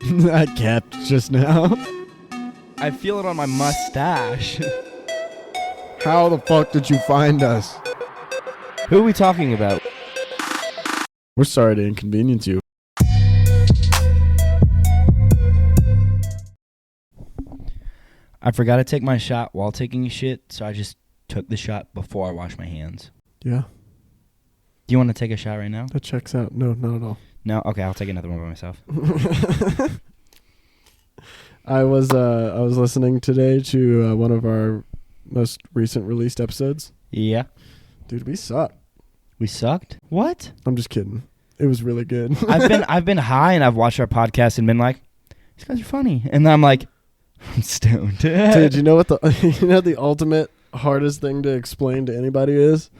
I kept just now. I feel it on my mustache. How the fuck did you find us? Who are we talking about? We're sorry to inconvenience you. I forgot to take my shot while taking a shit, so I just took the shot before I washed my hands. Yeah, Do you want to take a shot right now? that checks out. No, not at all. No? Okay, I'll take another one by myself. I was listening today to one of our most recent released episodes. Yeah. Dude, we suck. We sucked? What? I'm just kidding. It was really good. I've been high and I've watched our podcast and been like, these guys are funny. And then I'm like, I'm stoned. Dude, you know what the ultimate hardest thing to explain to anybody is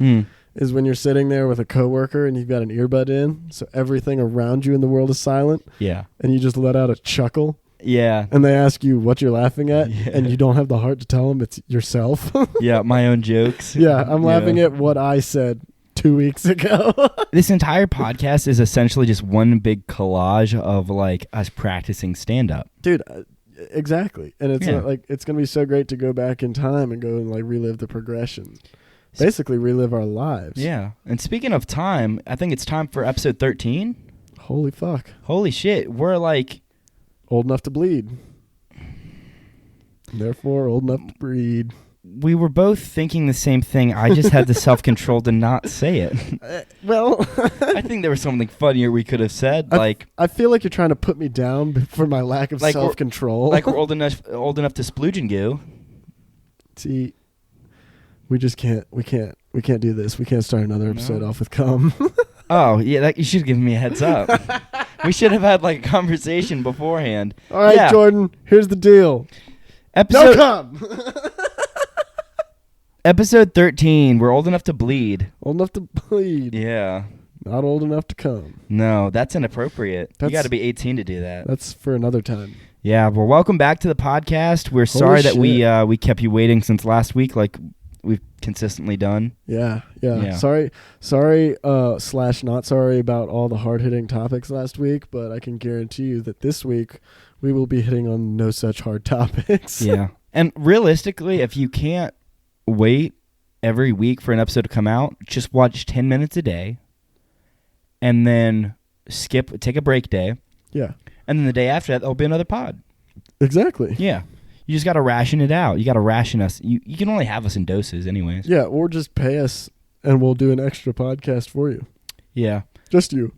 when you're sitting there with a coworker and you've got an earbud in, so everything around you in the world is silent. Yeah. And you just let out a chuckle. Yeah. And they ask you what you're laughing at, Yeah. and you don't have the heart to tell them it's yourself. Yeah, my own jokes. Yeah, I'm laughing at what I said 2 weeks ago. This entire podcast is essentially just one big collage of like us practicing stand-up. Dude, exactly. And it's Yeah. it's going to be so great to go back in time and go and like relive the progression. Basically relive our lives. Yeah. And speaking of time, I think it's time for episode 13. Holy fuck. Holy shit. We're like... Old enough to bleed. Therefore, old enough to breed. We were both thinking the same thing. I just had the self-control to not say it. Well, I think there was something funnier we could have said. I feel like you're trying to put me down for my lack of self-control. Like we're old enough to splooge and goo. See, we just can't. We can't do this. We can't start another episode off with cum. Oh, yeah, you should have given me a heads up. We should have had like a conversation beforehand. All right, yeah. Jordan, here's the deal. No cum. Episode 13, we're old enough to bleed. Old enough to bleed. Yeah. Not old enough to cum. No, that's inappropriate. You got to be 18 to do that. That's for another time. Yeah, well, welcome back to the podcast. We're sorry that we kept you waiting since last week, like we've consistently done. Yeah. Sorry, / not sorry about all the hard-hitting topics last week, but I can guarantee you that this week we will be hitting on no such hard topics. Yeah. And realistically, if you can't wait every week for an episode to come out, just watch 10 minutes a day and then take a break day. Yeah. And then the day after that, there'll be another pod. Exactly. Yeah. You just got to ration it out. You got to ration us. You can only have us in doses anyways. Yeah, or just pay us and we'll do an extra podcast for you. Yeah. Just you.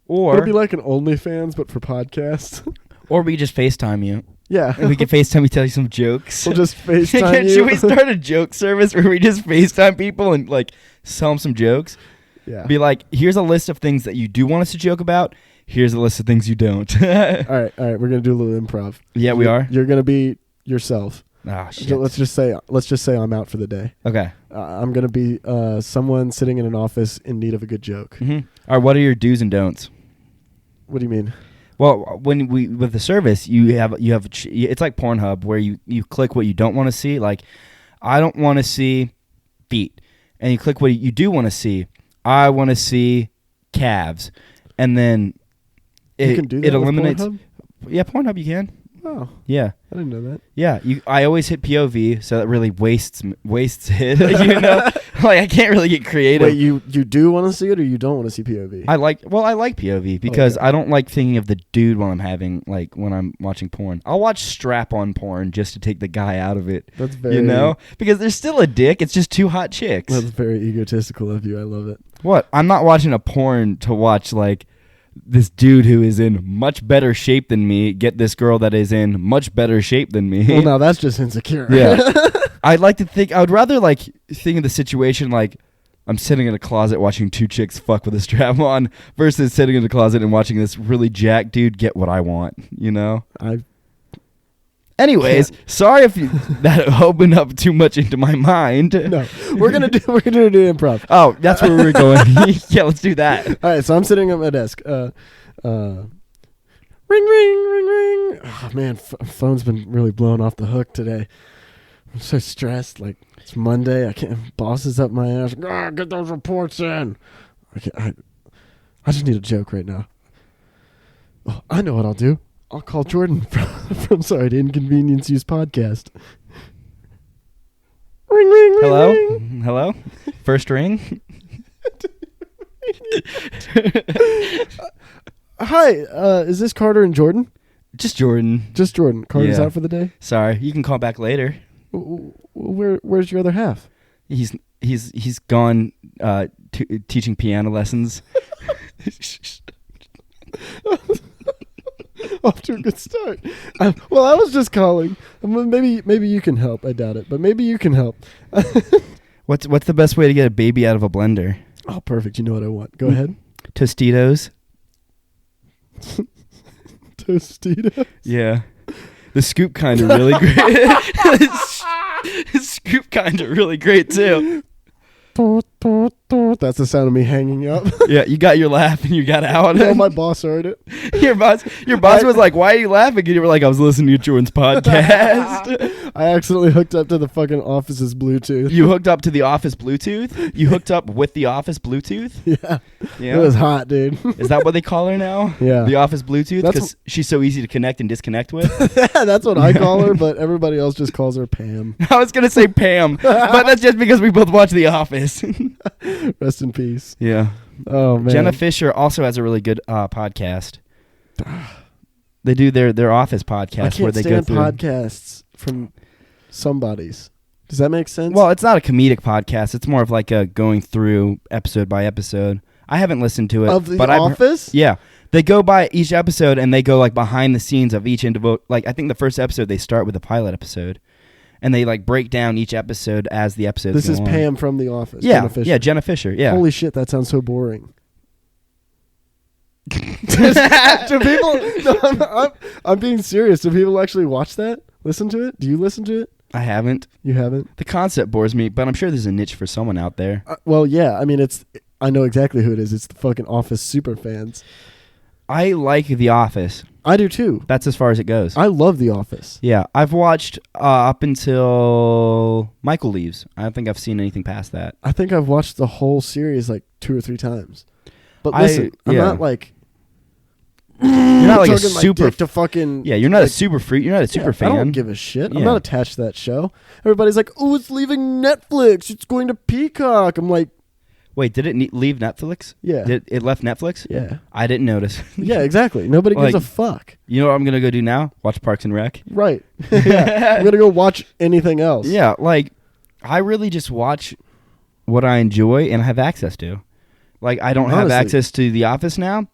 Or it'll be like an OnlyFans, but for podcasts. Or we just FaceTime you. Yeah. And we can FaceTime you, tell you some jokes. We'll just FaceTime you. Should we start a joke service where we just FaceTime people and like sell them some jokes? Yeah. Be like, here's a list of things that you do want us to joke about. Here's a list of things you don't. All right. We're going to do a little improv. Yeah, we are. You're going to be yourself. Oh, shit. So let's just say I'm out for the day. Okay. I'm going to be someone sitting in an office in need of a good joke. Mm-hmm. All right, what are your do's and don'ts? What do you mean? Well, with the service, you have it's like Pornhub where you click what you don't want to see. Like, I don't want to see feet. And you click what you do want to see. I want to see calves. And then you can do that with eliminates Pornhub? Yeah, Pornhub you can. Oh. Yeah. I didn't know that. Yeah, I always hit POV, so that really wastes it. You know, like I can't really get creative. Wait, you do want to see it, or you don't want to see POV? I like POV because I don't like thinking of the dude when I'm watching porn. I'll watch strap-on porn just to take the guy out of it. That's very, because there's still a dick. It's just two hot chicks. That's very egotistical of you. I love it. What? I'm not watching a porn to watch like this dude who is in much better shape than me get this girl that is in much better shape than me. Well, now that's just insecure. Yeah. I would rather like think of the situation like I'm sitting in a closet watching two chicks fuck with a strap on versus sitting in the closet and watching this really jacked dude get what I want, you know? Anyways, sorry if that opened up too much into my mind. No, we're gonna do improv. Oh, that's where we're going. Yeah, let's do that. All right, so I'm sitting at my desk. Ring, ring, ring, ring. Oh man, phone's been really blown off the hook today. I'm so stressed. Like it's Monday. I can't. Boss is up my ass. Get those reports in. I just need a joke right now. Oh, I know what I'll do. I'll call Jordan from Sorry to Inconvenience You's podcast. Ring, ring, ring. Hello? Ring. Hello? First ring? Hi, is this Carter and Jordan? Just Jordan. Just Jordan. Carter's Yeah. out for the day? Sorry, you can call back later. Where's your other half? He's gone teaching piano lessons. Off to a good start. Well, I was just calling. Maybe you can help. I doubt it, but maybe you can help. What's the best way to get a baby out of a blender? Oh, perfect. You know what I want. Go ahead. Tostitos. Tostitos. Yeah. The scoop kind of really great. The scoop kind of really great too. That's the sound of me hanging up. Yeah, you got your laugh and you got out. No, my boss heard it. Your boss was like, "Why are you laughing?" And you were like, "I was listening to Jordan's podcast." I accidentally hooked up to the fucking office's Bluetooth. You hooked up to the office Bluetooth? You hooked up with the office Bluetooth? Yeah. Yeah. It was hot, dude. Is that what they call her now? Yeah. The office Bluetooth? That's Because she's so easy to connect and disconnect with? That's what I call her, but everybody else just calls her Pam. I was going to say Pam, but that's just because we both watch The Office. Rest in peace. Yeah. Oh, man. Jenna Fisher also has a really good podcast. They do their office podcast where they go stand through podcasts from somebody's. Does that make sense? Well, it's not a comedic podcast. It's more of like a going through episode by episode. I haven't listened to it. Of The but Office? Yeah. They go by each episode and they go like behind the scenes of each individual. Like I think the first episode they start with the pilot episode. And they like break down each episode as the episode. This is Pam from The Office. Yeah, Jenna Fisher. yeah, Jenna Fisher. Yeah. Holy shit, that sounds so boring. Do people? No, I'm being serious. Do people actually watch that? Listen to it? Do you listen to it? I haven't. You haven't? The concept bores me, but I'm sure there's a niche for someone out there. Well, yeah. I mean, I know exactly who it is. It's the fucking Office super fans. I like The Office. I do too. That's as far as it goes. I love The Office. Yeah, I've watched up until Michael leaves. I don't think I've seen anything past that. I think I've watched the whole series like 2 or 3 times. But listen, I'm not like... You're not like a tugging my super... dick to fucking... Yeah, you're not a super freak. You're not a super fan. I don't give a shit. Yeah. I'm not attached to that show. Everybody's like, oh, it's leaving Netflix. It's going to Peacock. I'm like... Wait, did it leave Netflix? Yeah. It left Netflix? Yeah. I didn't notice. Yeah, exactly. Nobody gives Like- a fuck. You know what I'm going to go do now? Watch Parks and Rec. Right. Yeah. I'm going to go watch anything else. Yeah, like, I really just watch what I enjoy and have access to. Like, I don't have Honestly. access to The Office now.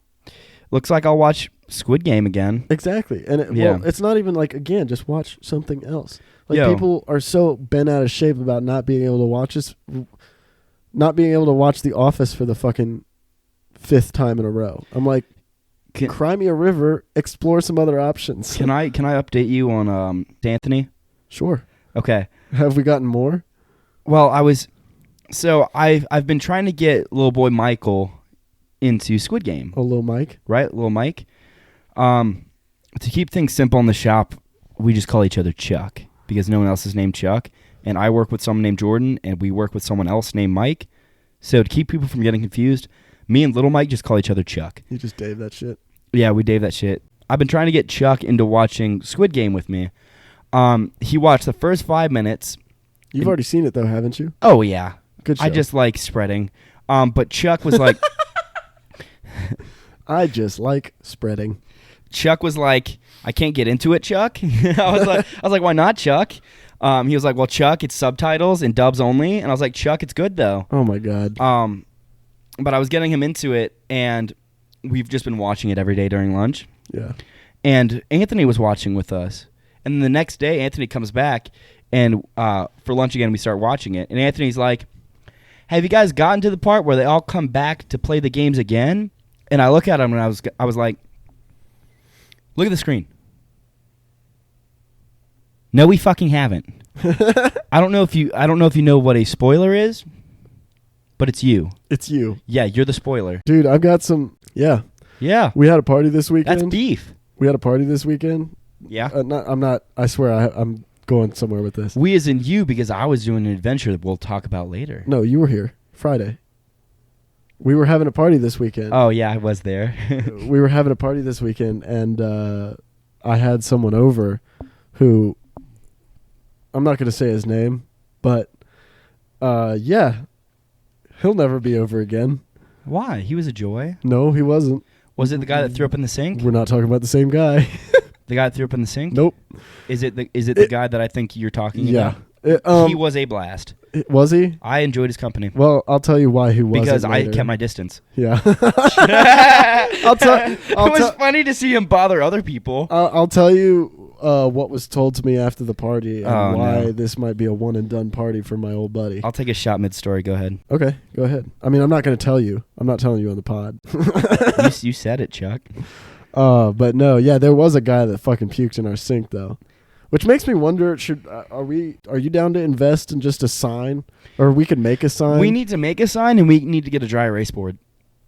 Looks like I'll watch Squid Game again. Exactly. And well, it's not even like, again, just watch something else. Like, Yo. people are so bent out of shape about not being able to watch this... Not being able to watch The Office for the fucking 5th time in a row. I'm like, cry me a river, explore some other options. Can I update you on Anthony? Sure. Okay. Have we gotten more? Well, I've been trying to get little boy Michael into Squid Game. Oh, little Mike? Right, little Mike. To keep things simple in the shop, we just call each other Chuck because no one else is named Chuck. And I work with someone named Jordan, and we work with someone else named Mike. So to keep people from getting confused, me and little Mike just call each other Chuck. You just Dave that shit. Yeah, we Dave that shit. I've been trying to get Chuck into watching Squid Game with me. He watched the first 5 minutes. You've already seen it, though, haven't you? Oh, yeah. Good show. I just like spreading. But Chuck was like... I just like spreading. Chuck was like, I can't get into it, Chuck. I was like, why not, Chuck? He was like, well, Chuck, it's subtitles and dubs only. And I was like, Chuck, it's good, though. Oh, my God. But I was getting him into it, and we've just been watching it every day during lunch. Yeah. And Anthony was watching with us. And then the next day, Anthony comes back, and for lunch again, we start watching it. And Anthony's like, have you guys gotten to the part where they all come back to play the games again? And I look at him, and I was like, look at the screen. No, we fucking haven't. I don't know if you know what a spoiler is, but it's you. It's you. Yeah, you're the spoiler. Dude, I've got some... Yeah. Yeah. We had a party this weekend. That's beef. We had a party this weekend. Yeah. I swear I'm going somewhere with this. We as in you, because I was doing an adventure that we'll talk about later. No, you were here. Friday. We were having a party this weekend. Oh, yeah, I was there. We were having a party this weekend, and I had someone over who, I'm not going to say his name, but yeah, he'll never be over again. Why? He was a joy. No, he wasn't. Was it the guy that threw up in the sink? We're not talking about the same guy. The guy that threw up in the sink? Nope. Is it the guy that I think you're talking about? He was a blast. Was he? I enjoyed his company. Well, I'll tell you why he wasn't. Because I later. kept my distance. Yeah. It was funny to see him bother other people. I'll tell you what was told to me after the party and why this might be a one and done party for my old buddy. I'll take a shot mid-story. Go ahead. Okay, go ahead. I mean, I'm not going to tell you. I'm not telling you on the pod. You said it, Chuck. But no, yeah, there was a guy that fucking puked in our sink though. Which makes me wonder, are you down to invest in just a sign? Or we could make a sign? We need to make a sign and we need to get a dry erase board.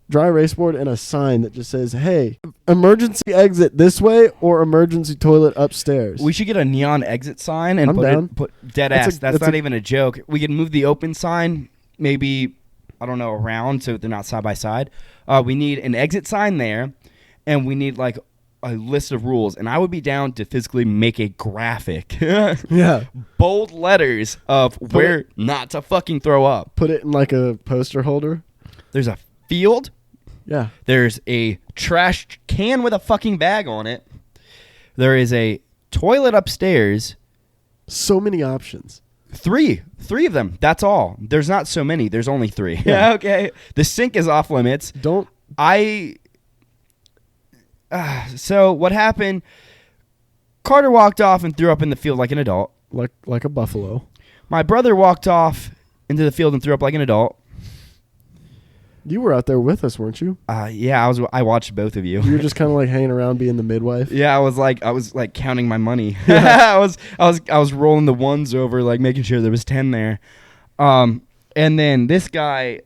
Dry erase board and a sign that just says, hey, emergency exit this way or emergency toilet upstairs. We should get a neon exit sign and put dead ass. That's not even a joke. We can move the open sign maybe, I don't know, around so they're not side by side. We need an exit sign there and we need like a list of rules, and I would be down to physically make a graphic. Yeah. Bold letters of where not to fucking throw up. Put it in like a poster holder. There's a field. Yeah. There's a trash can with a fucking bag on it. There is a toilet upstairs. So many options. Three of them. That's all. There's not so many. There's only 3. Yeah. Okay. The sink is off limits. So what happened? Carter walked off and threw up in the field like an adult. Like a buffalo. My brother walked off into the field and threw up like an adult. You were out there with us, weren't you? Yeah, I watched both of you. You were just kind of like hanging around being the midwife. Yeah, I was like counting my money. Yeah. I was rolling the ones over, like making sure there was 10 there. And then this guy,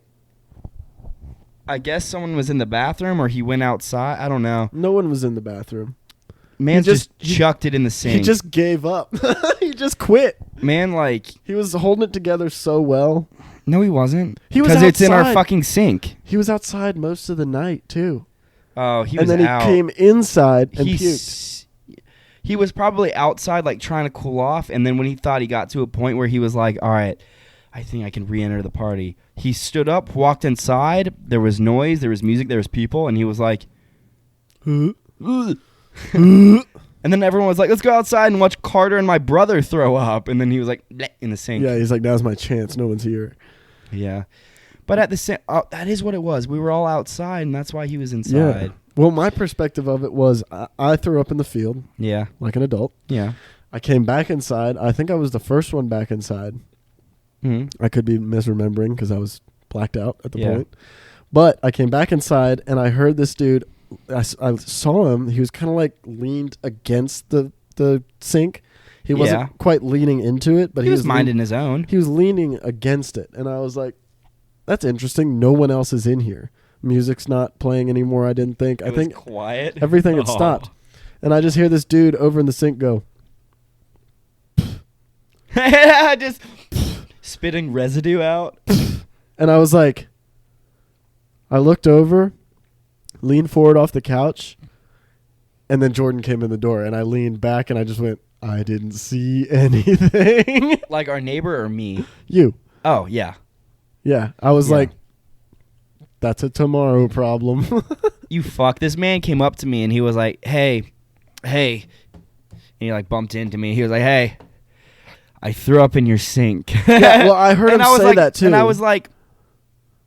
I guess someone was in the bathroom or he went outside. I don't know. No one was in the bathroom. Man just chucked it in the sink. He just gave up. He just quit. Man, like... He was holding it together so well. No, he wasn't. He was outside. Because it's in our fucking sink. He was outside most of the night, too. Oh, he was out. And then he came inside and puked. He was probably outside, like, trying to cool off. And then when he thought he got to a point where he was like, all right, I think I can re-enter the party. He stood up, walked inside. There was noise. There was music. There was people. And he was like... And then everyone was like, let's go outside and watch Carter and my brother throw up. And then he was like, bleh, in the sink. Yeah, he's like, now's my chance. No one's here. Yeah. But at the same... that is what it was. We were all outside, and that's why he was inside. Yeah. Well, my perspective of it was I threw up in the field. Yeah. Like an adult. Yeah. I came back inside. I think I was the first one back inside. Mm-hmm. I could be misremembering because I was blacked out at the point. But I came back inside, and I heard this dude... I saw him. He was kind of like leaned against the sink. He wasn't quite leaning into it, but he was minding his own. He was leaning against it, and I was like, "That's interesting. No one else is in here. Music's not playing anymore." I didn't think. I think quiet. Everything had stopped, and I just hear this dude over in the sink go, just spitting residue out. And I was like, I looked over. Leaned forward off the couch, and then Jordan came in the door, and I leaned back, and I just went, I didn't see anything. Like our neighbor or me? You. Oh, yeah. Yeah. I was like, that's a tomorrow problem. You fuck. This man came up to me, and he was like, hey. And he like bumped into me. He was like, hey, I threw up in your sink. Yeah, well, I heard him say that, too. And I was like,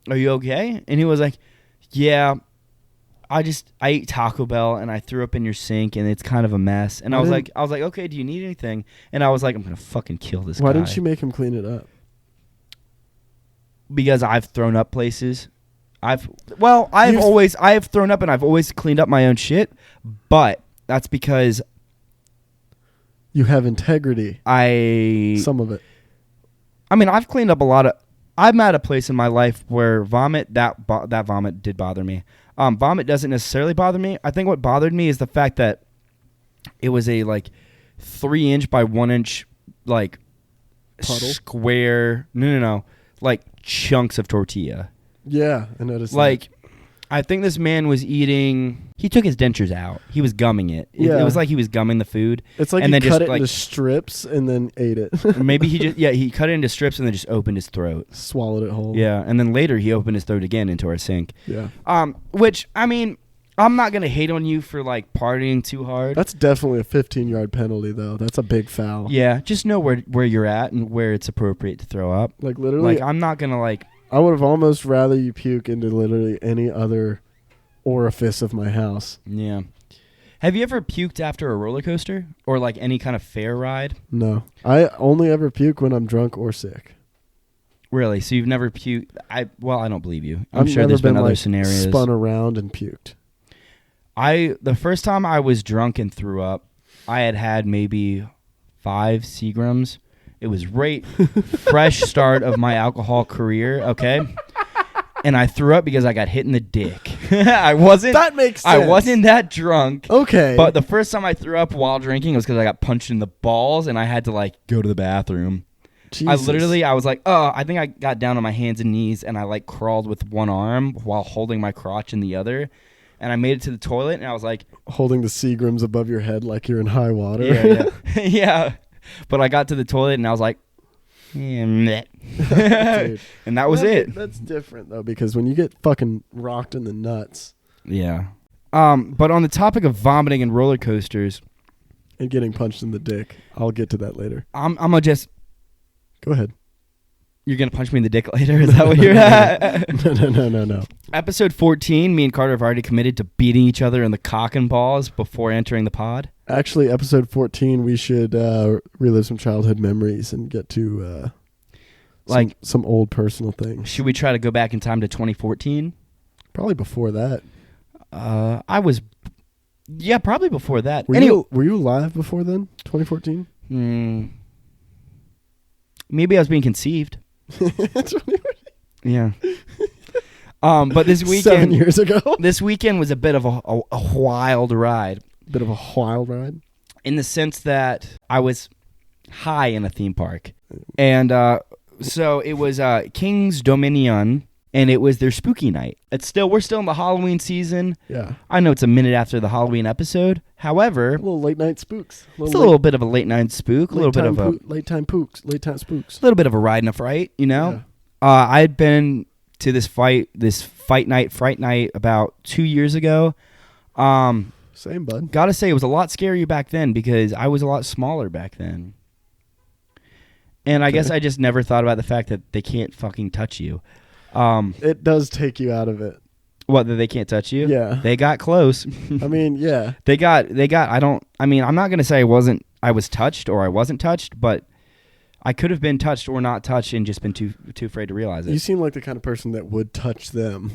are you okay? And he was like, yeah. I ate Taco Bell and I threw up in your sink and it's kind of a mess. And I was like, okay, do you need anything? And I was like, I'm gonna fucking kill this guy. Why didn't you make him clean it up? Because I've thrown up places. I've thrown up and I've always cleaned up my own shit. But that's because you have integrity. Some of it. I mean, I've cleaned up a lot of. I'm at a place in my life where that vomit did bother me. Vomit doesn't necessarily bother me. I think what bothered me is the fact that it was a like 3-inch by 1-inch like puddle? Square. No, like chunks of tortilla. Yeah, I noticed. Like, I think this man was eating. He took his dentures out. He was gumming it. It was like he was gumming the food. It's like and he then cut just, it into strips and then ate it. Maybe he cut it into strips and then just opened his throat. Swallowed it whole. Yeah, and then later he opened his throat again into our sink. Yeah. Which, I mean, I'm not going to hate on you for, like, partying too hard. That's definitely a 15-yard penalty, though. That's a big foul. Yeah, just know where you're at and where it's appropriate to throw up. Like, literally. Like, I'm not going to, like... I would have almost rather you puke into literally any other orifice of my house. Yeah. Have you ever puked after a roller coaster? Or, like, any kind of fair ride? No. I only ever puke when I'm drunk or sick. Really? So you've never puked? I don't believe you. I'm sure there's been other scenarios. Spun around and puked. The first time I was drunk and threw up, I had maybe 5 Seagrams. It was fresh start of my alcohol career, okay? And I threw up because I got hit in the dick. That makes sense. I wasn't that drunk. Okay. But the first time I threw up while drinking was because I got punched in the balls and I had to, like, go to the bathroom. Jesus. I was like, I think I got down on my hands and knees and I, like, crawled with one arm while holding my crotch in the other. And I made it to the toilet and I was like... Holding the Seagrams above your head like you're in high water. Yeah. Yeah. But I got to the toilet and I was like... and that was it. That's different, though, because when you get fucking rocked in the nuts... Yeah. But on the topic of vomiting and roller coasters... And getting punched in the dick. I'll get to that later. I'm going to just... Go ahead. You're going to punch me in the dick later? Is that what you're at? No. Episode 14, me and Carter have already committed to beating each other in the cock and balls before entering the pod. Actually, episode 14, we should relive some childhood memories and get to some old personal things. Should we try to go back in time to 2014? Probably before that. Probably before that. Were you alive before then, 2014? Maybe I was being conceived. Yeah. But this weekend... 7 years ago? This weekend was a bit of a wild ride. Bit of a wild ride? In the sense that I was high in a theme park. And so it was King's Dominion, and it was their spooky night. We're still in the Halloween season. Yeah. I know it's a minute after the Halloween episode. However... A little late night spooks. It's a little bit of a late night spook. A little bit of a... Late time spooks. A little bit of a ride and a fright, you know? Yeah. I had been to this fright night about 2 years ago. Same, bud. Gotta say, it was a lot scarier back then because I was a lot smaller back then. And I guess I just never thought about the fact that they can't fucking touch you. It does take you out of it. What, that they can't touch you? Yeah. They got close. I mean, yeah. I'm not going to say I was touched or I wasn't touched, but I could have been touched or not touched and just been too afraid to realize it. You seem like the kind of person that would touch them.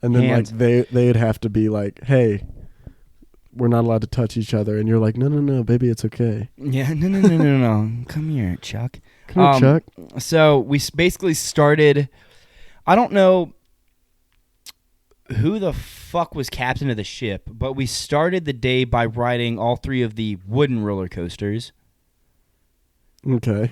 And then they'd have to be like, hey, we're not allowed to touch each other. And you're like, no, baby, it's okay. Yeah, no. Come here, Chuck. Come here, Chuck. So we basically started... I don't know who the fuck was captain of the ship, but we started the day by riding all 3 of the wooden roller coasters. Okay.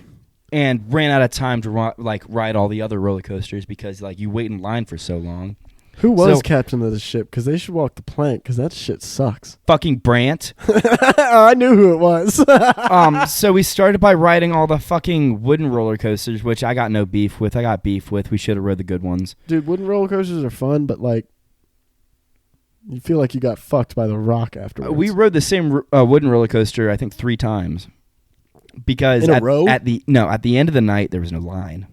And ran out of time to ride all the other roller coasters because you wait in line for so long. Who was captain of the ship? Because they should walk the plank because that shit sucks. Fucking Brant. I knew who it was. So we started by riding all the fucking wooden roller coasters, which I got no beef with. I got beef with. We should have rode the good ones. Dude, wooden roller coasters are fun, but you feel like you got fucked by the rock afterwards. We rode the same wooden roller coaster, I think, 3 times. Because in a row? At the end of the night, there was no line.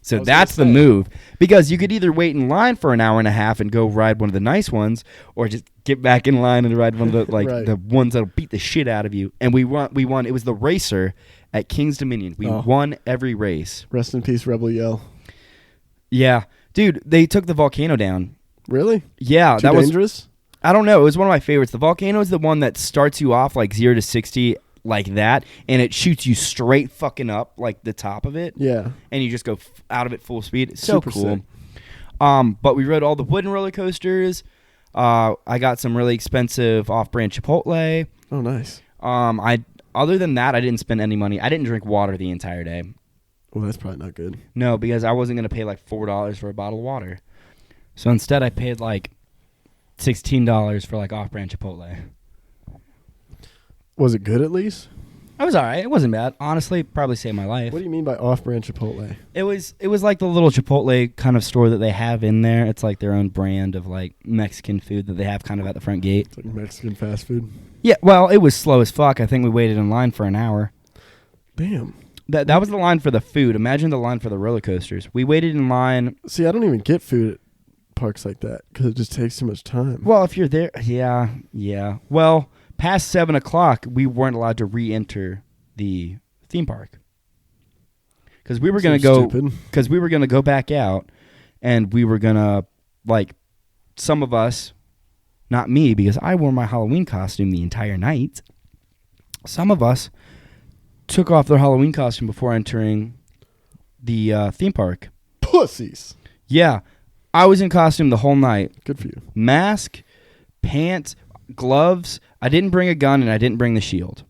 So that's the say. move. Because you could either wait in line for an hour and a half and go ride one of the nice ones, or just get back in line and ride one of the right. the ones that'll beat the shit out of you. And we won. It was the racer at King's Dominion. We won every race. Rest in peace, Rebel Yell. Yeah. Dude, they took the volcano down. Really? Yeah. Too dangerous? I don't know. It was one of my favorites. The volcano is the one that starts you off 0 to 60 like that, and it shoots you straight fucking up the top of it. Yeah. And you just go out of it full speed. It's so super cool. Sick. But we rode all the wooden roller coasters. I got some really expensive off-brand Chipotle. Oh, nice. Other than that, I didn't spend any money. I didn't drink water the entire day. Well, that's probably not good. No, because I wasn't going to pay $4 for a bottle of water. So instead, I paid $16 for like off-brand Chipotle. Was it good at least? I was all right. It wasn't bad. Honestly, probably saved my life. What do you mean by off-brand Chipotle? It was like the little Chipotle kind of store that they have in there. It's like their own brand of like Mexican food that they have kind of at the front gate. It's like Mexican fast food. Yeah, well, it was slow as fuck. I think we waited in line for an hour. Damn. That was the line for the food. Imagine the line for the roller coasters. We waited in line. See, I don't even get food at parks like that because it just takes too much time. Well, if you're there, yeah. Well, past 7 o'clock, we weren't allowed to re-enter the theme park because we were gonna go. Because we were gonna go back out, and we were gonna like some of us, not me, because I wore my Halloween costume the entire night. Some of us took off their Halloween costume before entering the theme park. Pussies. Yeah. I was in costume the whole night. Good for you. Mask, pants, gloves. I didn't bring a gun, and I didn't bring the shield.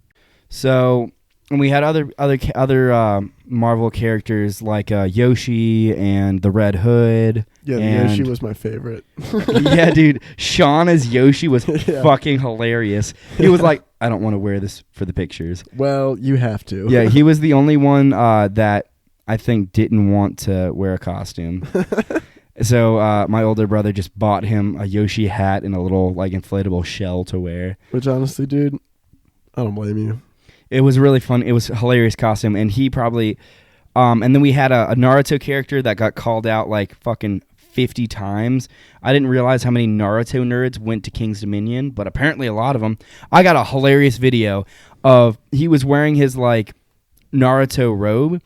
So, and we had other Marvel characters like Yoshi and the Red Hood. Yeah, Yoshi was my favorite. Yeah, dude. Sean as Yoshi was fucking hilarious. He was like, I don't want to wear this for the pictures. Well, you have to. Yeah, he was the only one that I think didn't want to wear a costume. So my older brother just bought him a Yoshi hat and a little like inflatable shell to wear. Which honestly, dude, I don't blame you. It was really fun. It was a hilarious costume, and he probably and then we had a Naruto character that got called out like fucking 50 times. I didn't realize how many Naruto nerds went to King's Dominion, but apparently a lot of them. I got a hilarious video of he was wearing his like Naruto robe,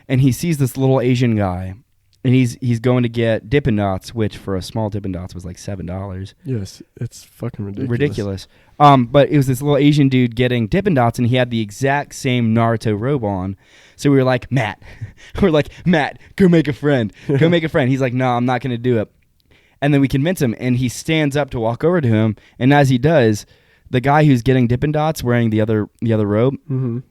and he sees this little Asian guy, and he's going to get Dippin' Dots, which for a small Dippin' Dots was like $7. Yes, it's fucking Ridiculous. But it was this little Asian dude getting Dippin' Dots, and he had the exact same Naruto robe on. So we were like, Matt, go make a friend. Go make a friend. He's like, no, I'm not going to do it. And then we convince him, and he stands up to walk over to him. And as he does, the guy who's getting Dippin' Dots wearing the other robe,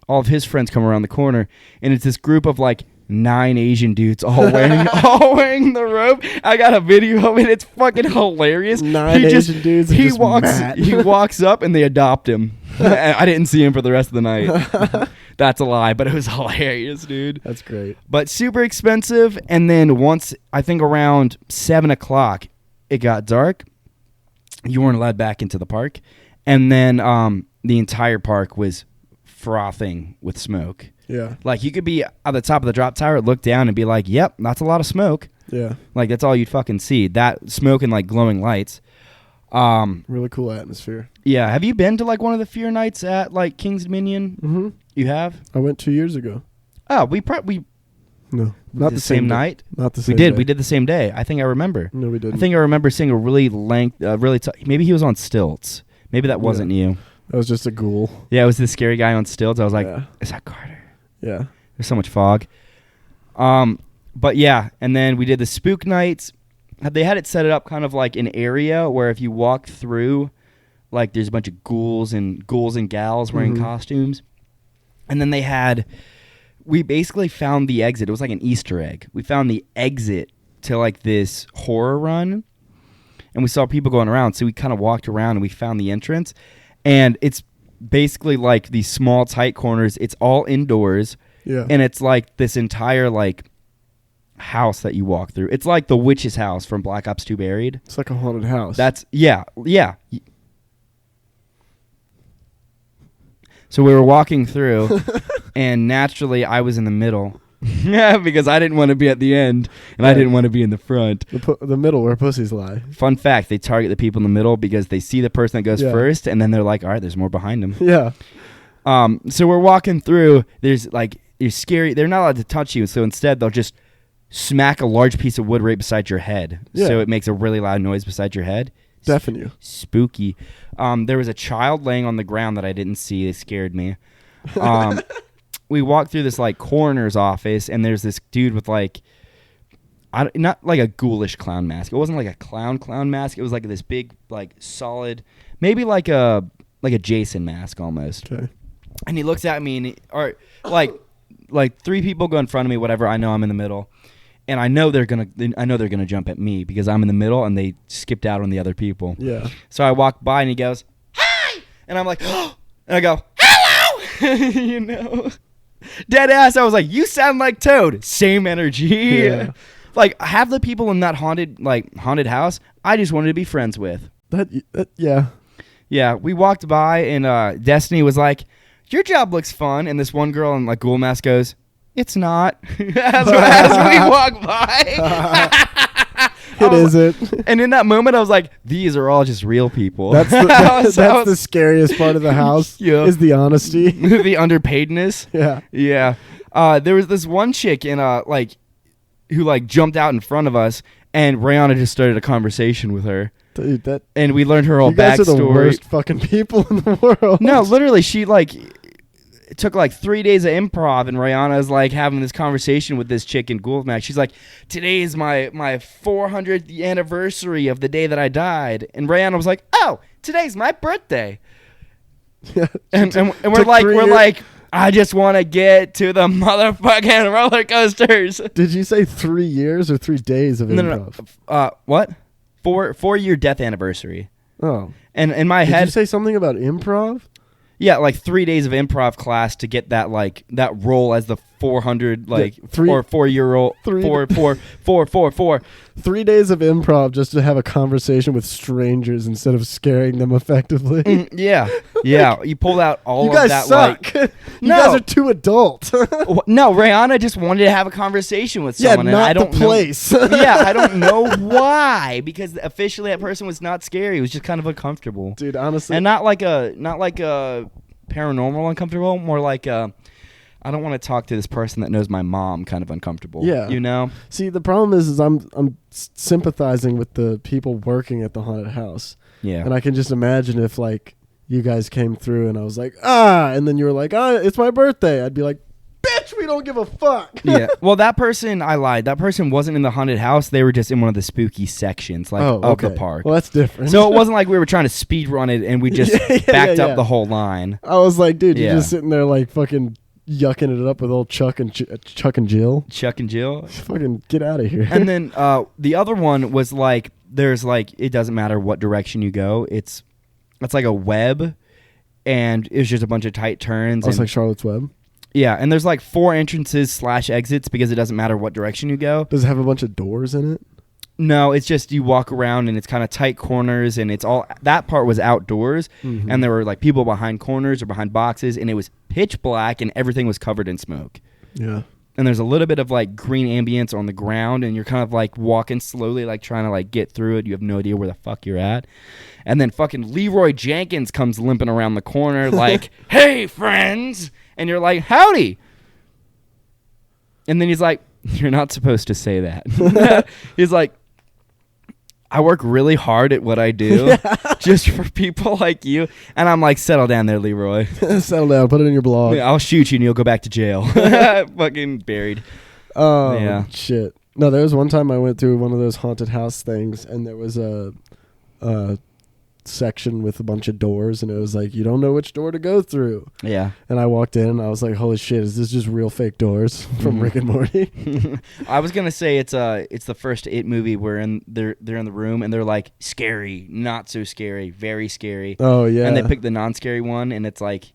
all of his friends come around the corner, and it's this group of like 9 Asian dudes all wearing the robe. I got a video of it. It's fucking hilarious. 9 Asian dudes. He walks up and they adopt him. I didn't see him for the rest of the night. That's a lie, but it was hilarious, dude. That's great. But super expensive. And then once, I think around 7 o'clock, it got dark. You weren't allowed back into the park. And then the entire park was frothing with smoke. Yeah. Like, you could be at the top of the drop tower, look down, and be like, yep, that's a lot of smoke. Yeah. Like, that's all you'd fucking see. That smoke and, like, glowing lights. Really cool atmosphere. Yeah. Have you been to, like, one of the Fear Nights at, like, King's Dominion? Mm-hmm. You have? I went 2 years ago. Oh, No, not the same night. Not the same day. We did the same day. I think I remember. No, we didn't. I think I remember seeing a really maybe he was on stilts. Maybe that wasn't you. That was just a ghoul. Yeah, it was this scary guy on stilts. I was like, is that Carter? Yeah. There's so much fog. But yeah, and then we did the spook nights. They had it set it up kind of like an area where if you walk through, like there's a bunch of ghouls and gals wearing costumes. And then we basically found the exit. It was like an Easter egg. We found the exit to like this horror run, and we saw people going around. So we kind of walked around and we found the entrance, and it's basically like these small tight corners. It's all indoors. Yeah. And it's like this entire like house that you walk through. It's like the witch's house from Black Ops 2 Buried. It's like a haunted house. That's yeah. So we were walking through, and naturally I was in the middle. Yeah, because I didn't want to be at the end, and I didn't want to be in the front. The middle where pussies lie. Fun fact, they target the people in the middle because they see the person that goes first, and then they're like, all right, there's more behind them. Yeah. So we're walking through. There's like, you're scary. They're not allowed to touch you, so instead they'll just smack a large piece of wood right beside your head. Yeah. So it makes a really loud noise beside your head. Deafen you. Spooky. There was a child laying on the ground that I didn't see. It scared me. We walked through this like coroner's office, and there's this dude with like, not like a ghoulish clown mask. It wasn't like a clown mask. It was like this big, like solid, maybe like a Jason mask almost. Okay. And he looks at me, or like 3 people go in front of me, whatever. I know I'm in the middle, and I know they're gonna jump at me because I'm in the middle and they skipped out on the other people. Yeah. So I walk by and he goes, "Hi," and I'm like, "Oh," and I go, "Hello," you know, dead ass. I was like, "You sound like Toad." Same energy. Yeah. Like half the people in that haunted house, I just wanted to be friends with. That yeah. Yeah, we walked by and Destiny was like, "Your job looks fun," and this one girl in like ghoul mask goes, "It's not." as we walk by. It isn't. And in that moment, I was like, "These are all just real people." That's the scariest part of the house. Yeah. Is the honesty, the underpaidness. Yeah. Yeah. There was this one chick in who like jumped out in front of us, and Rihanna just started a conversation with her. Dude, and we learned her whole you guys backstory. are the worst fucking people in the world. No, literally, she like. It took like 3 days of improv, and Rihanna's like having this conversation with this chick in Ghoul Mac. She's like, "Today is my 400th anniversary of the day that I died," and Rihanna was like, "Oh, today's my birthday." Yeah, and we're like, "I just want to get to the motherfucking roller coasters." Did you say 3 years or 3 days of improv? No. What? 4-year death anniversary. Oh, and in my head, did you say something about improv? Yeah, like 3 days of improv class to get that role as the 400 or 4-year-old 4. 3 days of improv just to have a conversation with strangers instead of scaring them effectively. Yeah. You pulled out all you of guys that. Suck. You guys are too adult. No, Rihanna just wanted to have a conversation with someone. Yeah, not and I don't the place. Yeah, I don't know why, because officially that person was not scary. It was just kind of uncomfortable, dude. Honestly, and not like a paranormal uncomfortable, more like I don't want to talk to this person that knows my mom kind of uncomfortable. Yeah. You know? See, the problem is I'm sympathizing with the people working at the haunted house. Yeah. And I can just imagine if like you guys came through and I was like, and then you were like, it's my birthday. I'd be like, bitch, we don't give a fuck. Yeah. Well, that person, I lied. That person wasn't in the haunted house. They were just in one of the spooky sections of the park. Well, that's different. So it wasn't like we were trying to speed run it and we just backed up the whole line. I was like, dude, you're just sitting there like fucking yucking it up with old Chuck and Jill. Chuck and Jill. Fucking get out of here. And then the other one was like, there's like, it doesn't matter what direction you go. It's like a web, and it's just a bunch of tight turns. It's like Charlotte's Web. Yeah, and there's like 4 entrances / exits because it doesn't matter what direction you go. Does it have a bunch of doors in it? No, it's just you walk around and it's kind of tight corners, and it's all that part was outdoors, and there were like people behind corners or behind boxes, and it was pitch black and everything was covered in smoke. Yeah. And there's a little bit of like green ambience on the ground, and you're kind of like walking slowly, like trying to like get through it. You have no idea where the fuck you're at. And then fucking Leroy Jenkins comes limping around the corner like, "Hey, friends." And you're like, "Howdy." And then he's like, "You're not supposed to say that." He's like, "I work really hard at what I do just for people like you." And I'm like, "Settle down there, Leroy." Settle down. Put it in your blog. Yeah, I'll shoot you and you'll go back to jail. Fucking buried. Oh, yeah. Shit. No, there was one time I went through one of those haunted house things, and there was a section with a bunch of doors, and it was like, you don't know which door to go through. Yeah. And I walked in and I was like, holy shit, is this just real fake doors from Rick and Morty? I was gonna say it's the first It movie where they're in the room and they're like, scary, not so scary, very scary. Oh yeah. And they pick the non-scary one, and it's like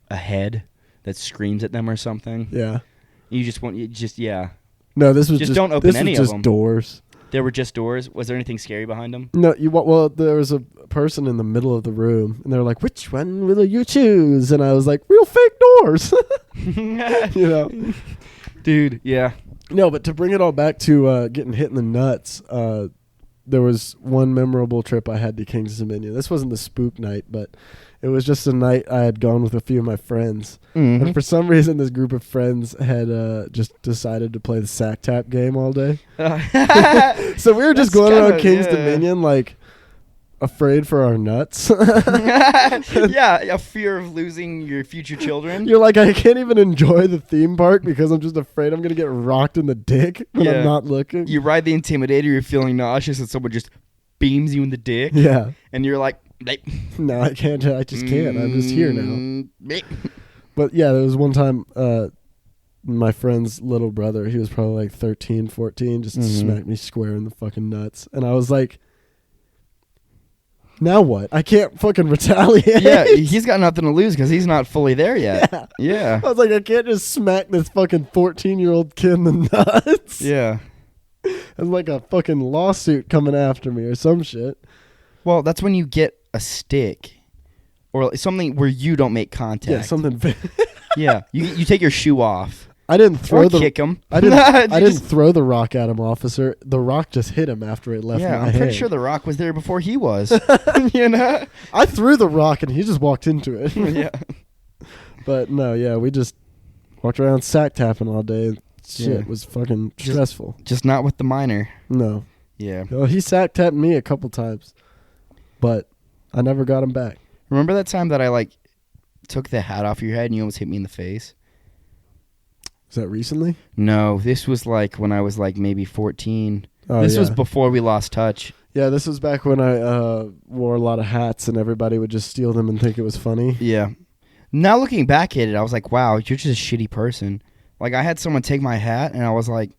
a head that screams at them or something. Yeah. Yeah. No, this was just don't open any of them. Doors. There were just doors. Was there anything scary behind them? No, well, there was a person in the middle of the room, and they were like, "Which one will you choose?" And I was like, "Real fake doors," you know, dude. Yeah. No, but to bring it all back to getting hit in the nuts, there was one memorable trip I had to Kings Dominion. This wasn't the spook night, but it was just a night I had gone with a few of my friends. Mm-hmm. And for some reason, this group of friends had just decided to play the sack tap game all day. So we were just going around Kings Dominion like afraid for our nuts. Yeah, a fear of losing your future children. You're like, I can't even enjoy the theme park because I'm just afraid I'm going to get rocked in the dick when I'm not looking. You ride the Intimidator, you're feeling nauseous, and someone just beams you in the dick. Yeah. And you're like, no, I can't. I just can't. I'm just here now. But yeah, there was one time my friend's little brother, he was probably like 13, 14, just smacked me square in the fucking nuts. And I was like, now what? I can't fucking retaliate. Yeah, he's got nothing to lose because he's not fully there yet. Yeah. I was like, I can't just smack this fucking 14-year-old kid in the nuts. Yeah. It's like a fucking lawsuit coming after me or some shit. Well, that's when you get a stick or something where you don't make contact. Yeah, something. Yeah, you take your shoe off. I didn't throw kick him. I didn't throw the rock at him, officer. The rock just hit him after it left my hand. I'm pretty sure the rock was there before he was. You know? I threw the rock and he just walked into it. Yeah. But no, yeah, we just walked around sack tapping all day. Shit was fucking stressful. Just not with the minor. No. Yeah. Well, he sack tapped me a couple times, but I never got him back. Remember that time that I took the hat off your head and you almost hit me in the face? Was that recently? No, this was when I was maybe 14. Oh, this was before we lost touch. Yeah, this was back when I wore a lot of hats and everybody would just steal them and think it was funny. Yeah. Now looking back at it, I was like, wow, you're just a shitty person. I had someone take my hat and I was like...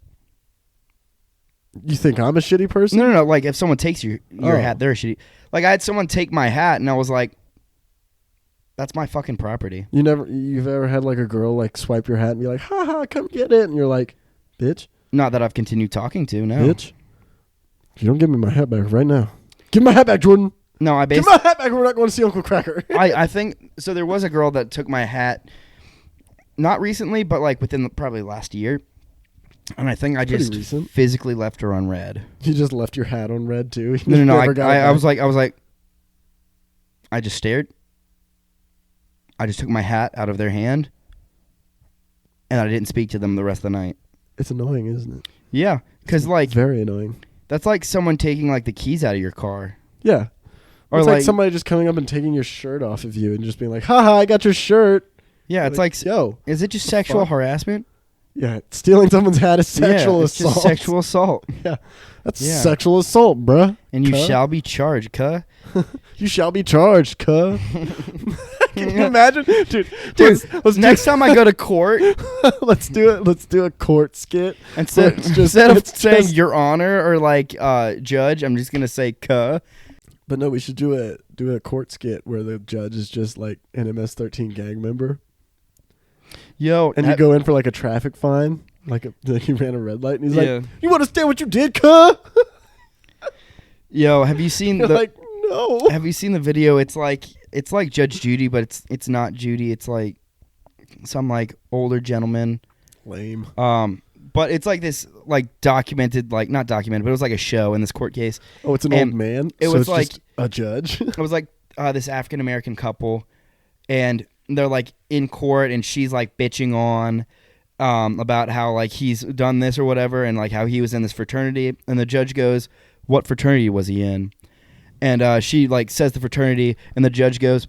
You think I'm a shitty person? No. If someone takes your hat, they're a shitty... I had someone take my hat and I was like, that's my fucking property. You've ever had a girl swipe your hat and be like, ha ha, come get it. And you're like, bitch. Not that I've continued talking to, no. Bitch. If you don't give me my hat back right now. Give me my hat back, Jordan. No, I basically... Give my hat back, we're not going to see Uncle Cracker. I think... So there was a girl that took my hat... Not recently, but within probably last year. And I think I just physically left her on red. You just left your hat on red too? No. I was like, I just stared. I just took my hat out of their hand. And I didn't speak to them the rest of the night. It's annoying, isn't it? Yeah. Because very annoying. That's like someone taking the keys out of your car. Yeah. Or it's like somebody just coming up and taking your shirt off of you and just being like, haha, I got your shirt. Yeah, it's yo, is it just sexual harassment? Yeah, stealing someone's hat is sexual assault. Just sexual assault. Yeah, that's sexual assault, bruh. And you shall be charged, cuh. You shall be charged, cuh. Can you imagine, dude? Let's next time I go to court, let's do it. Let's do a court skit. Instead of saying Your Honor or Judge, I'm just gonna say cuh. But no, we should do a court skit where the judge is just an MS-13 gang member. Yo, and you go in for a traffic fine, you ran a red light, and he's like, "You understand what you did, cuh?" Yo, have you seen no? Have you seen the video? It's like Judge Judy, but it's not Judy. It's some older gentleman. Lame. But it's this documented, not documented, but it was a show in this court case. Oh, it's an old man. It was just a judge. It was this African American couple, and they're in court, and she's bitching on about how he's done this or whatever, and how he was in this fraternity, and the judge goes, "What fraternity was he in?" And she says the fraternity, and the judge goes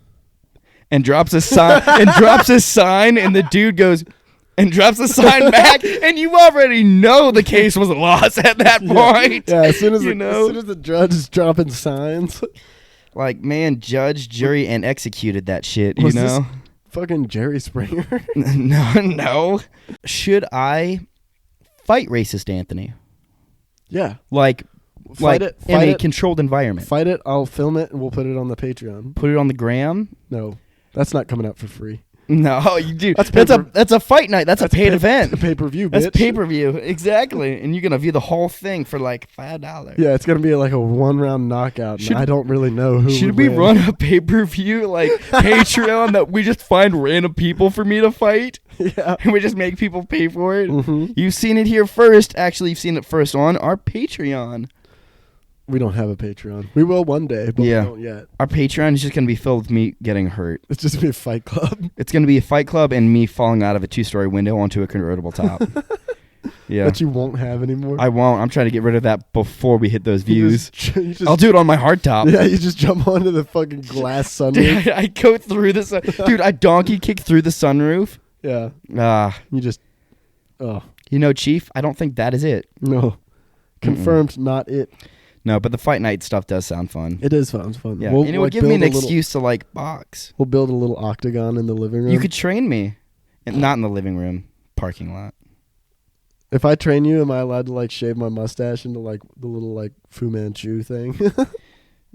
and drops a sign and the dude goes and drops the sign back, and you already know the case was lost at that point. Yeah, as soon as the judge is dropping signs. Man, judge, jury, and executed that shit, Was this fucking Jerry Springer? No. Should I fight racist Anthony? Yeah. Fight it in a controlled environment. Fight it, I'll film it, and we'll put it on the Patreon. Put it on the gram? No. That's not coming out for free. No, you do. That's a fight night. That's a paid event. It's a pay-per-view, bitch. That's pay-per-view. Exactly. And you're going to view the whole thing for $5. Yeah, it's going to be a one-round knockout. I don't really know who Should we run a pay-per-view Patreon that we just find random people for me to fight? Yeah. And we just make people pay for it? Mm-hmm. You've seen it here first. Actually, you've seen it first on our Patreon. We don't have a Patreon. We will one day, but we don't yet. Our Patreon is just going to be filled with me getting hurt. It's just going to be a fight club. It's going to be a fight club and me falling out of a 2-story window onto a convertible top. Yeah. That you won't have anymore? I won't. I'm trying to get rid of that before we hit those views. I'll do it on my hardtop. Yeah, you just jump onto the fucking glass sunroof. Dude, I go through the Dude, I donkey kick through the sunroof. Yeah. You just... Oh. Chief, I don't think that is it. No. Confirmed, not it. No, but the fight night stuff does sound fun. It is fun. It's fun. Yeah, and it would give me an excuse to box. We'll build a little octagon in the living room. You could train me. Not in the living room. parking lot. If I train you, am I allowed to like shave my mustache into like the little like Fu Manchu thing?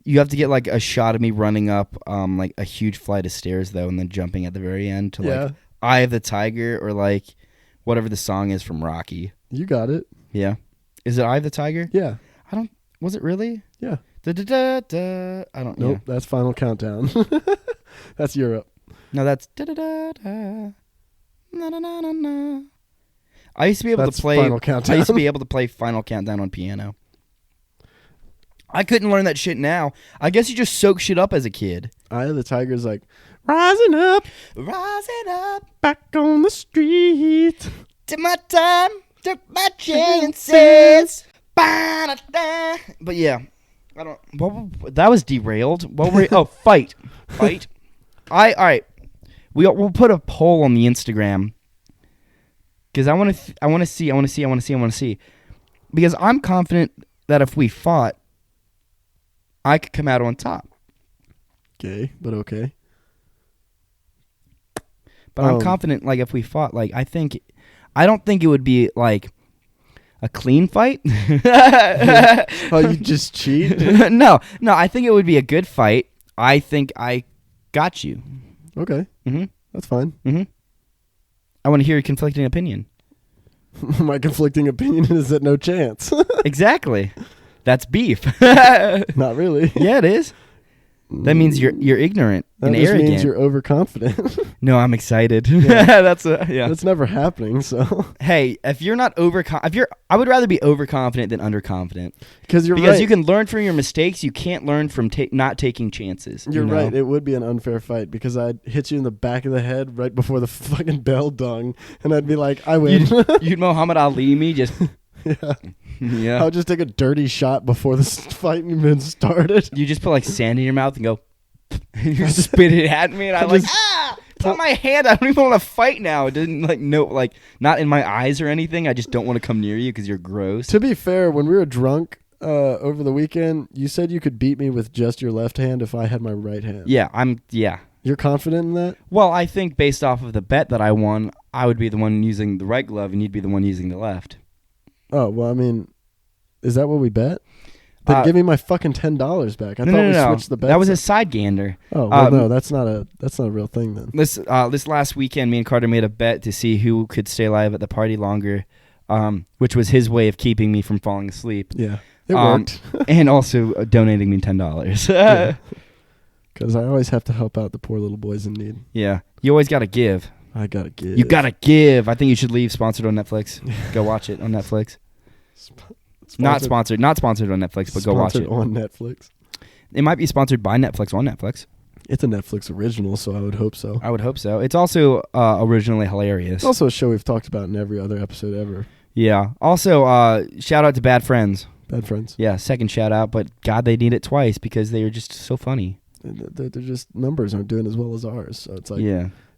You have to get like a shot of me running up like a huge flight of stairs though, and then jumping at the very end to like Eye of the Tiger or like whatever the song is from Rocky. You got it. Yeah. Is it Eye of the Tiger? Yeah. Was it really? Yeah. Da, da, da, da. I don't know. Nope, that's Final Countdown. That's Europe. No, that's da da da da. Na na na na na. I used to be able to play Final Countdown. I used to be able to play Final Countdown on piano. I couldn't learn that shit now. I guess you just soak shit up as a kid. Eye of the Tiger's like rising up, back on the street. Took my time, took my chances. But yeah, I don't. That was derailed. What were? Oh, fight. All right. We'll put a poll on the Instagram because I want to see. Because I'm confident that if we fought, I could come out on top. Gay, but okay. But I'm confident, like, if we fought, like, I don't think it would be, like, a clean fight. Oh, you just cheat? No, I think it would be a good fight. I think I got you. Okay. Mm-hmm. That's fine. Mm-hmm. I want to hear your conflicting opinion. My conflicting opinion is that no chance. Exactly. That's beef. Not really. Yeah, it is. That means you're ignorant and just arrogant. means you're overconfident. No, I'm excited. Yeah. Yeah. That's never happening. So hey, if you're not I would rather be overconfident than underconfident. Because you can learn from your mistakes. You can't learn from not taking chances. You're right. It would be an unfair fight because I'd hit you in the back of the head right before the fucking bell dung, and I'd be like, I win. You'd Muhammad Ali me just. Yeah. Yeah. I'll just take a dirty shot before the fight even started. You just put like sand in your mouth and go, and you spit it at me, and I'm like, put my hand. I don't even want to fight now. It didn't not in my eyes or anything. I just don't want to come near you because you're gross. To be fair, when we were drunk over the weekend, you said you could beat me with just your left hand if I had my right hand. Yeah, You're confident in that? Well, I think based off of the bet that I won, I would be the one using the right glove, and you'd be the one using the left. Oh, well, I mean, is that what we bet? Then give me my fucking $10 back. I thought we switched the bet. That was a side gander. Oh, well, no, that's not a real thing then. This last weekend, me and Carter made a bet to see who could stay alive at the party longer, which was his way of keeping me from falling asleep. Yeah, it worked. And also donating me $10. Yeah. Because I always have to help out the poor little boys in need. Yeah, you always got to give. I got to give. You got to give. I think you should leave. Sponsored on Netflix. Go watch it on Netflix. Not sponsored on Netflix, but go watch it. On Netflix. It might be sponsored by Netflix on Netflix. It's a Netflix original, so I would hope so. I would hope so. It's also originally hilarious. It's also a show we've talked about in every other episode ever. Yeah. Also, shout out to Bad Friends. Bad Friends. Yeah, second shout out, but God, they need it twice because they are just so funny. They're just numbers aren't doing as well as ours, so it's like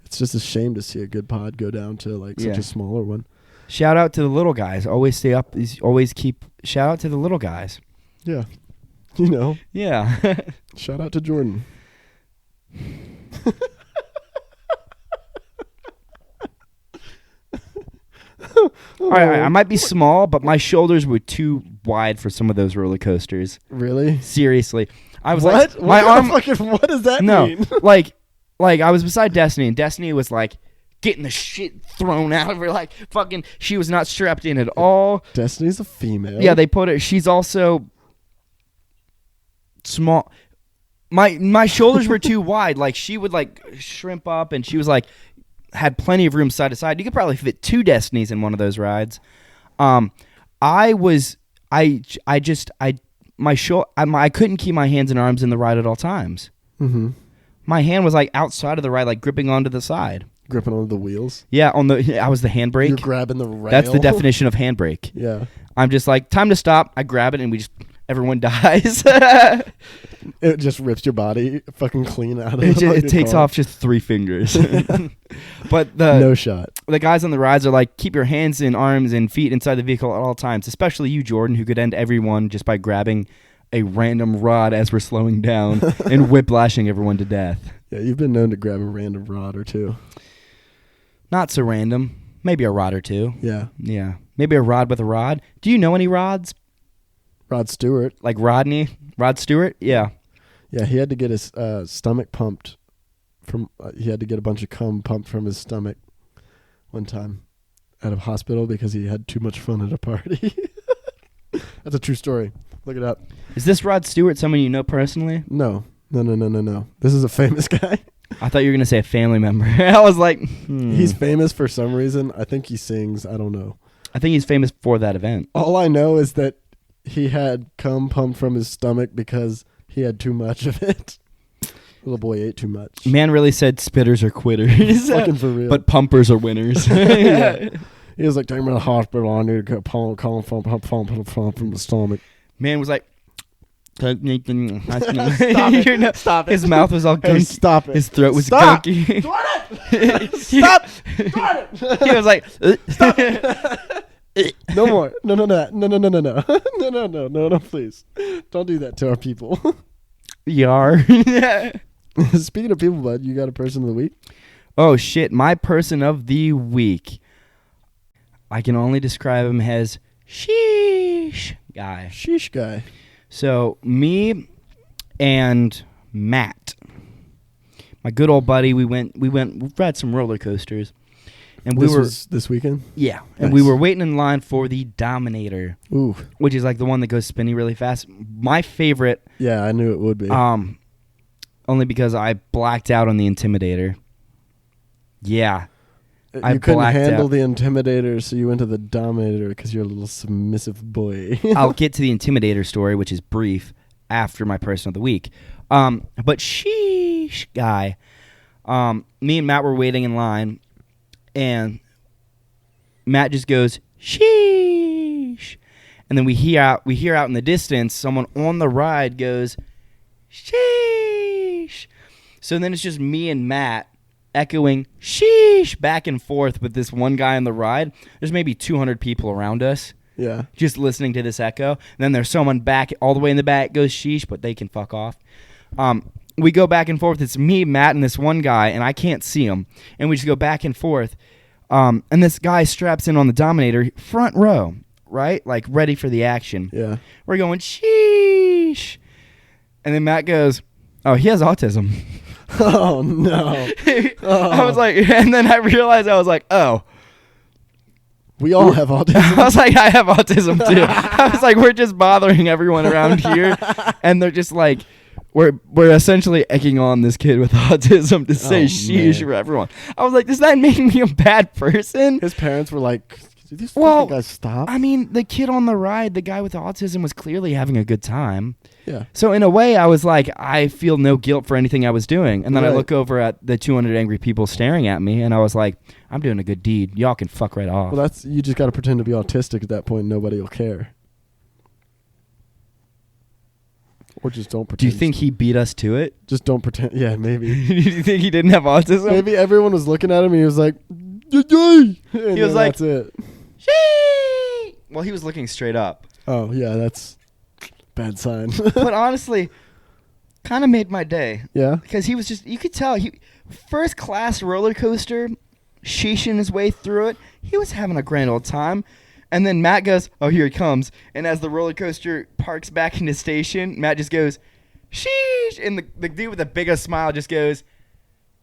it's just a shame to see a good pod go down to like such a smaller one. Shout out to the little guys. Always stay up. Always keep. Shout out to the little guys. Yeah. You know. Yeah. Shout out to Jordan. All right, I might be small, but my shoulders were too wide for some of those roller coasters. Really? Seriously. I was what? Like, my arm. What does that mean? like I was beside Destiny, and Destiny was like getting the shit thrown out of her. Like fucking, she was not strapped in at all. Destiny's a female. Yeah, they put her. She's also small. My shoulders were too wide. Like she would like shrimp up, and she was like had plenty of room side to side. You could probably fit 2 Destinies in one of those rides. I couldn't keep my hands and arms in the ride at all times. Mm-hmm. My hand was like outside of the ride, like gripping onto the side. Gripping onto the wheels? Yeah, I was the handbrake. You're grabbing the rail? That's the definition of handbrake. Yeah. I'm just like, time to stop. I grab it and everyone dies. It just rips your body fucking clean out of it takes off just 3 fingers. But no shot. The guys on the rides are like, keep your hands and arms and feet inside the vehicle at all times, especially you, Jordan, who could end everyone just by grabbing a random rod as we're slowing down and whiplashing everyone to death. Yeah, you've been known to grab a random rod or two. Not so random. Maybe a rod or two. Yeah. Yeah. Maybe a rod with a rod. Do you know any rods? Rod Stewart. Like Rodney? Rod Stewart? Yeah. Yeah, he had to get his stomach pumped from. He had to get a bunch of cum pumped from his stomach one time at a hospital because he had too much fun at a party. That's a true story. Look it up. Is this Rod Stewart someone you know personally? No. This is a famous guy. I thought you were going to say a family member. I was like, He's famous for some reason. I think he sings. I don't know. I think he's famous for that event. All I know is that he had cum pumped from his stomach because he had too much of it. Little boy ate too much. Man really said spitters are quitters. Fucking for real. But pumpers are winners. Yeah. He was like, take me to the hospital. I need to get cum from the stomach. Man was like, Stop Stop it. His mouth was all gunky. Hey, stop it. His throat was Stop. gunky. Stop. Stop it. He was like, Stop it. No more. No, please. Don't do that to our people. Yar. Speaking of people, bud, you got a person of the week? Oh, shit. My person of the week. I can only describe him as sheesh guy. Sheesh guy. So, me and Matt, my good old buddy, we rode some roller coasters. And was this weekend? Yeah. And Nice. we were waiting in line for the Dominator. Ooh. Which is like the one that goes spinny really fast. My favorite. Yeah, I knew it would be. Only because I blacked out on the Intimidator. Yeah. I You couldn't blacked handle out. the Intimidator, so you went to the Dominator because you're a little submissive boy. I'll get to the Intimidator story, which is brief, after my person of the week. But sheesh guy. Me and Matt were waiting in line, and Matt just goes, sheesh. And then we hear out in the distance, someone on the ride goes, sheesh. So then it's just me and Matt echoing sheesh back and forth with this one guy on the ride. There's maybe 200 people around us Yeah. just listening to this echo. And then there's someone back all the way in the back goes sheesh, but they can fuck off. We go back and forth. It's me, Matt, and this one guy, and I can't see him. And we just go back and forth. And this guy straps in on the Dominator, front row, right? Like ready for the action. Yeah. We're going sheesh. And then Matt goes, oh, he has autism. Oh, no. I was like, and then I realized I was like, oh. We all have autism. I was like, I have autism too. I was like, we're just bothering everyone around here. And they're just like, we're essentially egging on this kid with autism to say sheesh man. for everyone. I was like, does that make me a bad person? His parents were like, did these Well, fucking guys stop? I mean, the kid on the ride, the guy with autism, was clearly having a good time. Yeah. So in a way, I was like, I feel no guilt for anything I was doing. And then I Right. look over at the 200 angry people staring at me, and I was like, I'm doing a good deed. Y'all can fuck right off. Well, you just got to pretend to be autistic at that point. Nobody will care. Or just don't pretend. Do you think he beat us to it? Just don't pretend. Yeah, maybe. Do you think he didn't have autism? Maybe everyone was looking at him and he was like, "Yay!" And He was then like- that's it. Shee! Well, he was looking straight up. Oh, yeah, that's bad sign. But honestly, kind of made my day. Yeah. Because he was just, you could tell, first class roller coaster, sheeshing his way through it. He was having a grand old time. And then Matt goes, oh, here he comes. And as the roller coaster parks back into station, Matt just goes, sheesh. And the dude with the biggest smile just goes,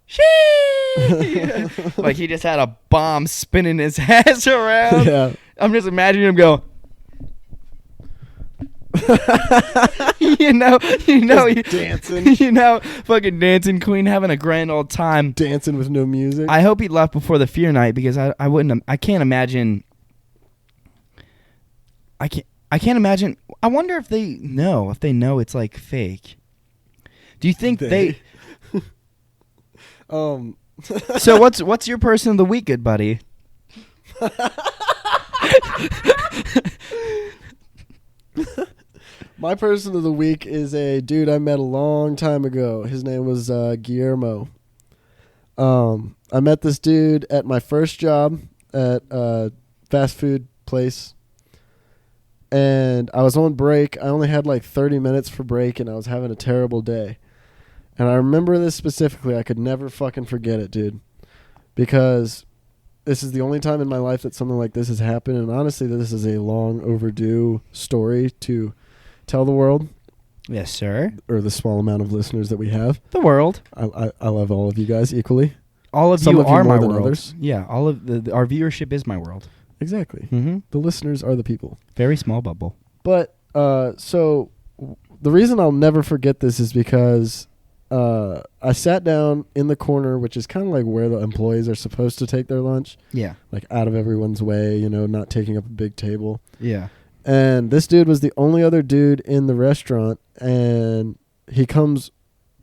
sheesh. Like he just had a bomb spinning his ass around. Yeah. I'm just imagining him go, dancing. Fucking dancing queen, having a grand old time. Dancing with no music. I hope he left before the fear night because I can't imagine. I can't imagine. I wonder if they know it's like fake. Do you think they? So what's your person of the week, good buddy? My person of the week is a dude I met a long time ago. His name was Guillermo. I met this dude at my first job at a fast food place. And I was on break. I only had like 30 minutes for break, and I was having a terrible day. And I remember this specifically. I could never fucking forget it, dude. Because this is the only time in my life that something like this has happened. And honestly, this is a long overdue story to tell the world. Yes, sir. Or the small amount of listeners that we have. The world. I love all of you guys equally. All of Some you of you are more my than world. others. Yeah, all of our viewership is my world. Exactly. Mm-hmm. The listeners are the people. Very small bubble. But so the reason I'll never forget this is because I sat down in the corner, which is kind of like where the employees are supposed to take their lunch. Yeah. Like out of everyone's way, you know, not taking up a big table. Yeah. And this dude was the only other dude in the restaurant, and he comes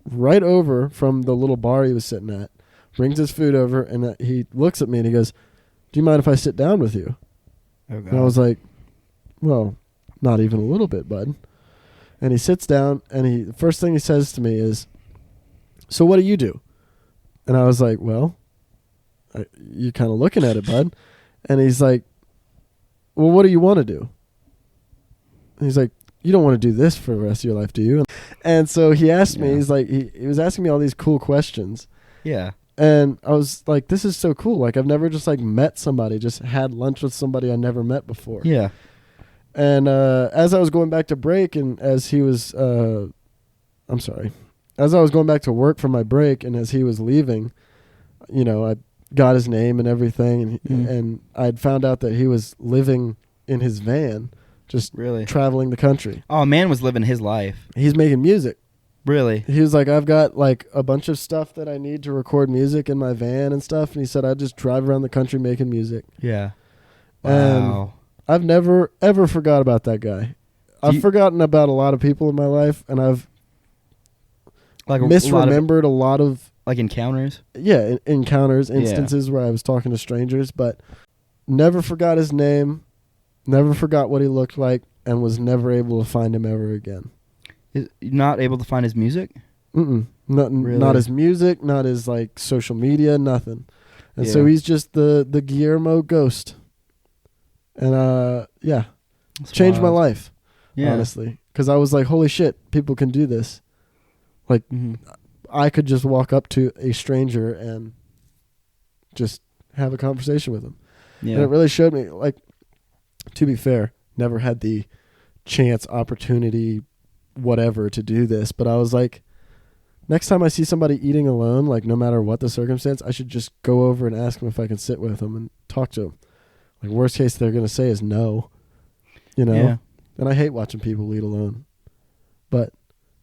right over from the little bar he was sitting at, brings his food over, and he looks at me and he goes, "Do you mind if I sit down with you?" Oh, God. And I was like, "Well, not even a little bit, bud." And he sits down, and the first thing he says to me is, "So what do you do?" And I was like, "Well, you're kind of looking at it, bud." And he's like, "Well, what do you want to do?" And he's like, "You don't want to do this for the rest of your life, do you?" And so he asked me, he's like, he was asking me all these cool questions. Yeah. And I was like, this is so cool. Like, I've never just like met somebody, just had lunch with somebody I never met before. Yeah. And as I was going back to break, and as he was, as I was going back to work from my break, and as he was leaving, you know, I got his name and everything, and I'd found out that he was living in his van, just really traveling the country. Oh, man was living his life. He's making music. Really? He was like, "I've got like a bunch of stuff that I need to record music in my van and stuff." And he said, "I just drive around the country making music." Yeah. Wow. I've never, ever forgot about that guy. I've forgotten about a lot of people in my life, and I've like misremembered a lot of like encounters. Yeah, encounters, instances where I was talking to strangers, but never forgot his name, never forgot what he looked like, and was never able to find him ever again. Is not able to find his music? Nothing. Really? Not his music, not his like social media, nothing. And so he's just the Guillermo ghost. And That's changed my wild. life, honestly, because I was like, holy shit, people can do this. Like, I could just walk up to a stranger and just have a conversation with him. Yeah. And it really showed me, like, to be fair, never had the chance, opportunity, whatever to do this, but I was like, next time I see somebody eating alone, like no matter what the circumstance, I should just go over and ask them if I can sit with them and talk to them. Like, worst case they're going to say is no, you know? Yeah. And I hate watching people eat alone. But,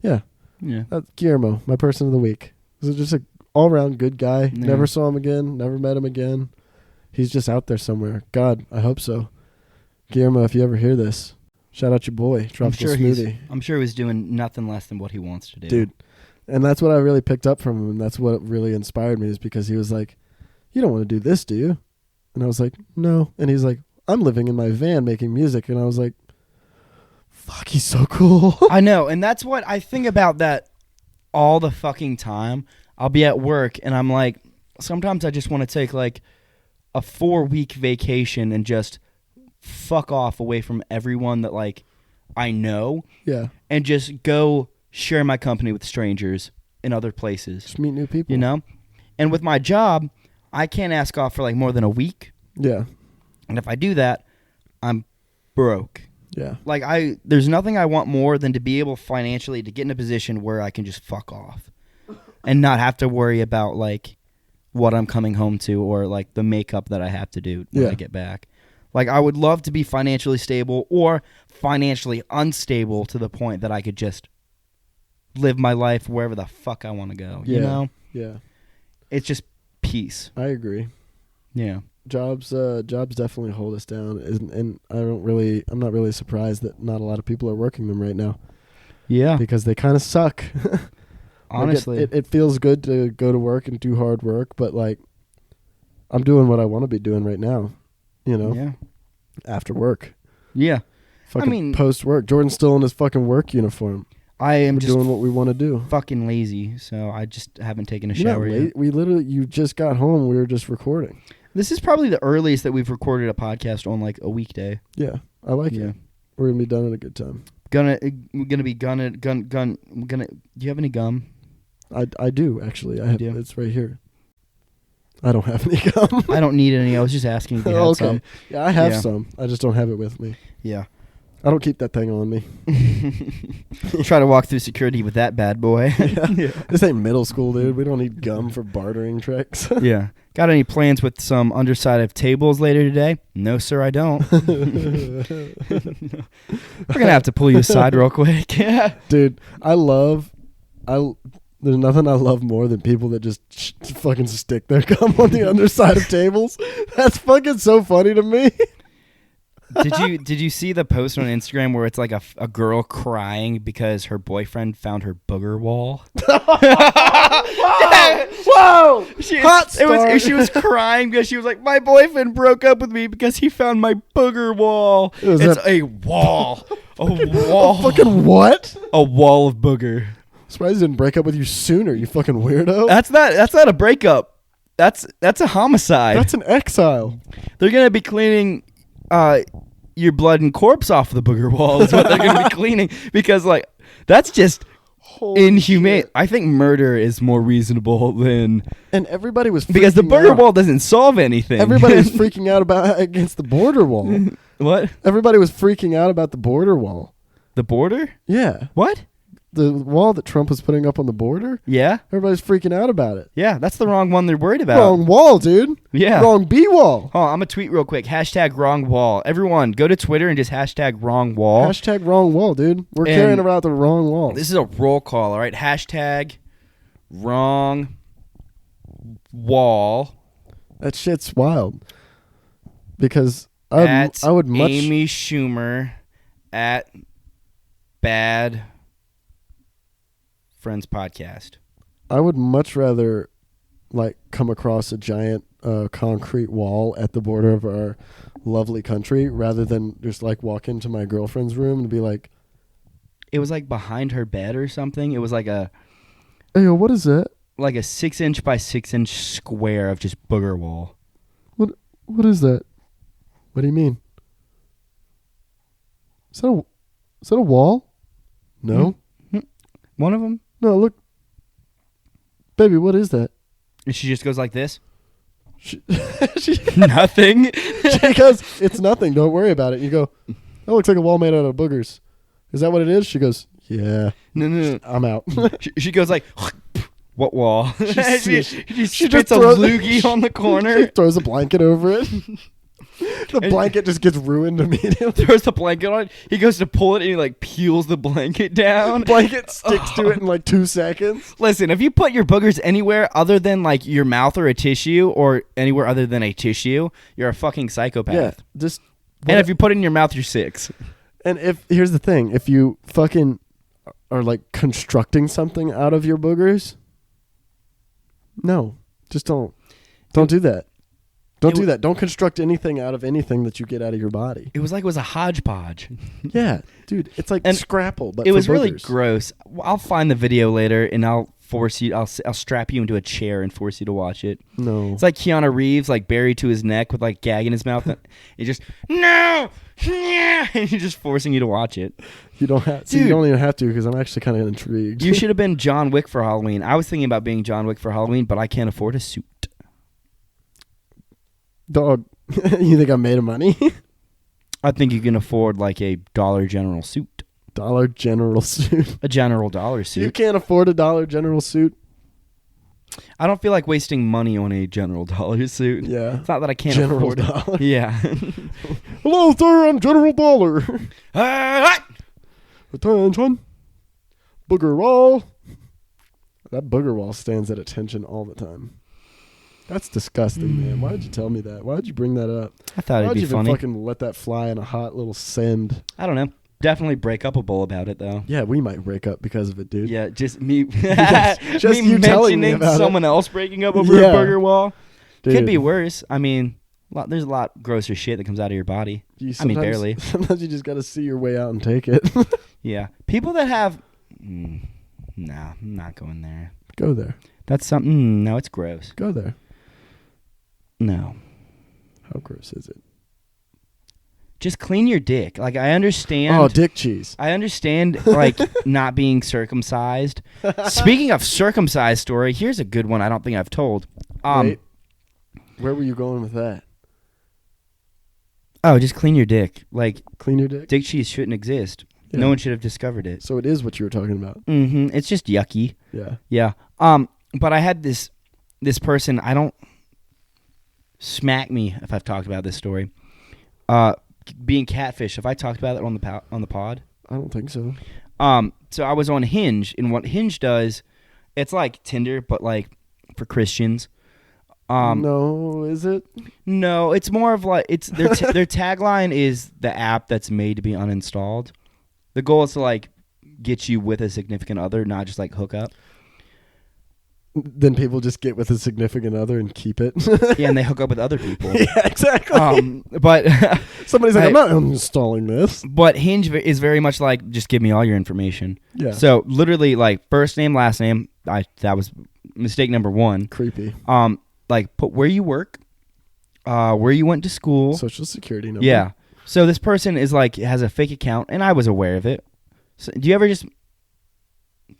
yeah. That's Guillermo, my person of the week. He's just an all-around good guy. Yeah. Never saw him again. Never met him again. He's just out there somewhere. God, I hope so. Guillermo, if you ever hear this, shout out your boy, Tropical Smoothie. I'm sure he's doing nothing less than what he wants to do. Dude. And that's what I really picked up from him, and that's what really inspired me, is because he was like, "You don't want to do this, do you?" And I was like, "No." And he's like, "I'm living in my van making music." And I was like, fuck, he's so cool. I know, and that's what I think about that all the fucking time. I'll be at work, and I'm like, sometimes I just want to take like a 4-week vacation and just fuck off away from everyone that like I know. Yeah. And just go share my company with strangers in other places. Just meet new people. You know? And with my job, I can't ask off for like more than a week. Yeah. And if I do that, I'm broke. Yeah. Like there's nothing I want more than to be able financially to get in a position where I can just fuck off and not have to worry about like what I'm coming home to or like the makeup that I have to do when I get back. Like, I would love to be financially stable or financially unstable to the point that I could just live my life wherever the fuck I want to go. You know? Yeah. It's just peace. I agree. Yeah. Jobs definitely hold us down, and I'm not really surprised that not a lot of people are working them right now. Yeah. Because they kind of suck. Honestly. Like it feels good to go to work and do hard work, but like, I'm doing what I want to be doing right now. You know? Yeah. After work. Yeah. Fucking post work. Jordan's still in his fucking work uniform. I am just doing what we want to do. Fucking lazy, so I just haven't taken a shower yet. You just got home. We were just recording. This is probably the earliest that we've recorded a podcast on like a weekday. Yeah, I like it. We're gonna be done at a good time. We're gonna be gun. Do you have any gum? I do actually. I have. Do? It's right here. I don't have any gum. I don't need any. I was just asking if you had Okay. some. Yeah, I have some. I just don't have it with me. Yeah. I don't keep that thing on me. Try to walk through security with that bad boy. Yeah. This ain't middle school, dude. We don't need gum for bartering tricks. Yeah. Got any plans with some underside of tables later today? No, sir, I don't. We're gonna have to pull you aside real quick. Yeah. Dude, there's nothing I love more than people that just fucking stick their gum on the underside of tables. That's fucking so funny to me. Did you see the post on Instagram where it's like a girl crying because her boyfriend found her booger wall? Whoa! She was crying because she was like, my boyfriend broke up with me because he found my booger wall. It's a wall. A wall. A fucking what? A wall of booger. Surprised he didn't break up with you sooner, you fucking weirdo. That's not a breakup. That's a homicide. That's an exile. They're gonna be cleaning your blood and corpse off the booger wall is what they're going to be cleaning, because like that's just inhumane. Shit. I think murder is more reasonable than, and everybody was freaking because the booger out. wall doesn't solve anything. Everybody was freaking out against the border wall. What? Everybody was freaking out about the border wall. The border? Yeah. What? The wall that Trump was putting up on the border? Yeah. Everybody's freaking out about it. Yeah, that's the wrong one they're worried about. Wrong wall, dude. Yeah. Wrong B wall. Oh, I'm going to tweet real quick. # wrong wall. Everyone, go to Twitter and just # wrong wall. # wrong wall, dude. We're carrying around the wrong wall. This is a roll call, all right? # wrong wall. That shit's wild. Because I would much... Amy Schumer at Bad Friends Podcast. I would much rather like come across a giant concrete wall at the border of our lovely country rather than just like walk into my girlfriend's room and be like, it was like behind her bed or something. It was like hey, yo, what is that? Like a 6-inch by 6-inch square of just booger wall. What is that? What do you mean? Is that a wall? No. Mm-hmm. One of them? No, look. Baby, what is that? And she just goes like this? She Nothing. She goes, it's nothing. Don't worry about it. You go, that looks like a wall made out of boogers. Is that what it is? She goes, yeah. No. I'm out. She goes like, what wall? She spits a throws loogie on the corner. She throws a blanket over it. The blanket just gets ruined immediately. Throws the blanket on it. He goes to pull it and he like peels the blanket down. The blanket sticks to it in like 2 seconds. Listen, if you put your boogers anywhere other than like your mouth or a tissue, or anywhere other than a tissue, you're a fucking psychopath. Yeah, and if you put it in your mouth, you're 6. And here's the thing, if you fucking are like constructing something out of your boogers, no, just don't do that. Don't do that. Don't construct anything out of anything that you get out of your body. It was like it was a hodgepodge. Yeah, dude. It's like Scrapple, but it was for really boogers. gross. I'll find the video later and I'll force you. I'll strap you into a chair and force you to watch it. No, it's like Keanu Reeves, like buried to his neck with like gag in his mouth. He just no, yeah, and he's just forcing you to watch it. You don't have. You don't even have to, because I'm actually kind of intrigued. You should have been John Wick for Halloween. I was thinking about being John Wick for Halloween, but I can't afford a suit. Dog, you think I'm made of money? I think you can afford like a Dollar General suit. Dollar General suit? A General Dollar suit. You can't afford a Dollar General suit? I don't feel like wasting money on a General Dollar suit. Yeah. It's not that I can't General afford Dollar. it. Yeah. Hello, sir, I'm General Dollar. Attention. Booger wall. That booger wall stands at attention all the time. That's disgusting, man. Why did you tell me that? Why did you bring that up? I thought it'd be funny. Why'd you even fucking let that fly in a hot little send? I don't know. Definitely breakupable about it, though. Yeah, we might break up because of it, dude. Yeah, just me. just me you telling me mentioning about someone else breaking up over a burger wall. Dude. Could be worse. I mean, there's a lot grosser shit that comes out of your body. I mean, barely. Sometimes you just got to see your way out and take it. Yeah. People that have... no, I'm not going there. Go there. That's something... no, it's gross. Go there. No. How gross is it? Just clean your dick. Like, I understand... Oh, dick cheese. I understand, like, not being circumcised. Speaking of circumcised story, here's a good one I don't think I've told. Wait. Where were you going with that? Oh, just clean your dick. Like, Clean your dick? dick cheese shouldn't exist. Yeah. No one should have discovered it. So it is what you were talking about. Mm-hmm. It's just yucky. Yeah. Yeah. But I had this person. I don't smack me if I've talked about this story. Being catfish. Have I talked about it on the pod? I don't think so. So I was on Hinge, and what Hinge does, it's like Tinder, but like for Christians. No, is it? No, it's more of like it's their their tagline is the app that's made to be uninstalled. The goal is to like get you with a significant other, not just like hook up. Then people just get with a significant other and keep it. Yeah, and they hook up with other people. Yeah, exactly. But somebody's like, I'm not uninstalling this. But Hinge is very much like, just give me all your information. Yeah. So literally, like first name, last name. That was mistake number one. Creepy. Like put where you work, where you went to school, social security number. Yeah. So this person is like has a fake account, and I was aware of it. So, do you ever just?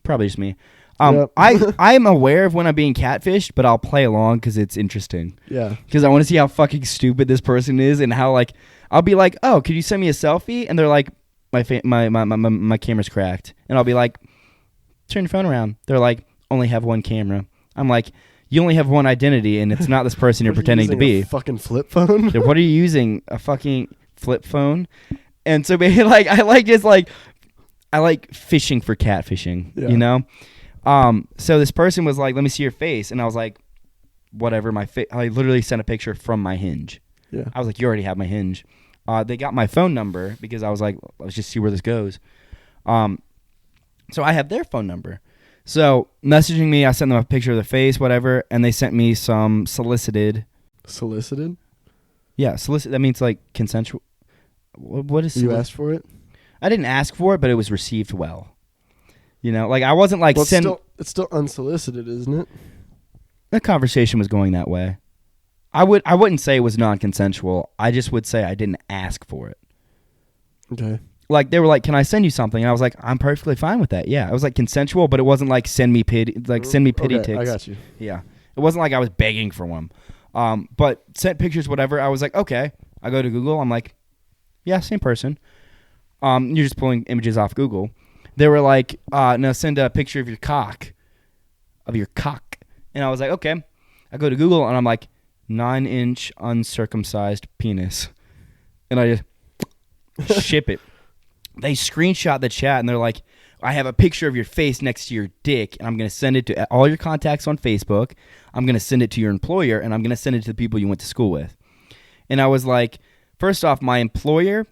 Probably just me. Yep. I'm aware of when I'm being catfished, but I'll play along because it's interesting. Yeah. Because I want to see how fucking stupid this person is, and how like I'll be like, oh, could you send me a selfie? And they're like, my camera's cracked, and I'll be like, turn your phone around. They're like, only have one camera. I'm like, you only have one identity, and it's not this person you're pretending to be. A fucking flip phone? What are you using? A fucking flip phone? And so like I like fishing for catfishing, you know? So this person was like, let me see your face. And I was like, whatever, I literally sent a picture from my Hinge. Yeah. I was like, you already have my Hinge. They got my phone number because I was like, let's just see where this goes. So I have their phone number. So messaging me, I sent them a picture of the face, whatever, and they sent me some solicited. Solicited? Yeah, solicit. That means like consensual. What is? You asked for it? I didn't ask for it, but it was received well. You know, like I wasn't like it's still unsolicited, isn't it? The conversation was going that way. I wouldn't say it was non-consensual. I just would say I didn't ask for it. Okay. Like they were like, "Can I send you something?" And I was like, "I'm perfectly fine with that." Yeah, it was like consensual, but it wasn't like send me pity ticks. I got you. Yeah, it wasn't like I was begging for one. But sent pictures, whatever. I was like, okay. I go to Google. I'm like, yeah, same person. You're just pulling images off Google. They were like, no, send a picture of your cock. And I was like, okay. I go to Google and I'm like, 9-inch uncircumcised penis. And I just ship it. They screenshot the chat and they're like, I have a picture of your face next to your dick, and I'm going to send it to all your contacts on Facebook. I'm going to send it to your employer, and I'm going to send it to the people you went to school with. And I was like, first off, my employer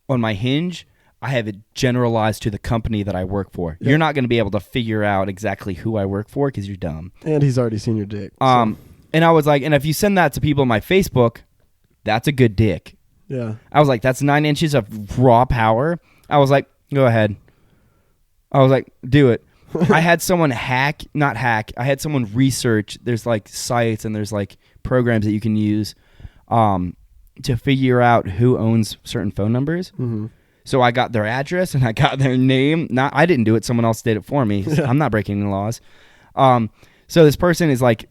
on my Hinge, I have it generalized to the company that I work for. Yep. You're not going to be able to figure out exactly who I work for because you're dumb. And he's already seen your dick. So. And I was like, and if you send that to people on my Facebook, that's a good dick. Yeah. I was like, that's 9 inches of raw power. I was like, go ahead. I was like, do it. I had someone I had someone research. There's like sites and there's like programs that you can use to figure out who owns certain phone numbers. Mm-hmm. So I got their address and I got their name. I didn't do it. Someone else did it for me. I'm not breaking any laws. So this person is like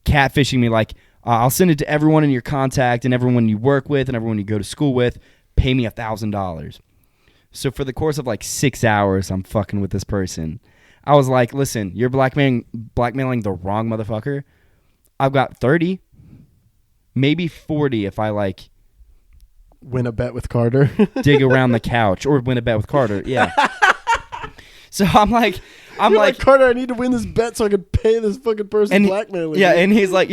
catfishing me like, I'll send it to everyone in your contact and everyone you work with and everyone you go to school with. Pay me $1,000. So for the course of like 6 hours, I'm fucking with this person. I was like, listen, you're blackmailing the wrong motherfucker. I've got 30, maybe 40 if I like win a bet with Carter. dig around the couch or win a bet with Carter. Yeah. So I'm like, Carter, I need to win this bet so I can pay this fucking person blackmailing. Yeah, and he's like,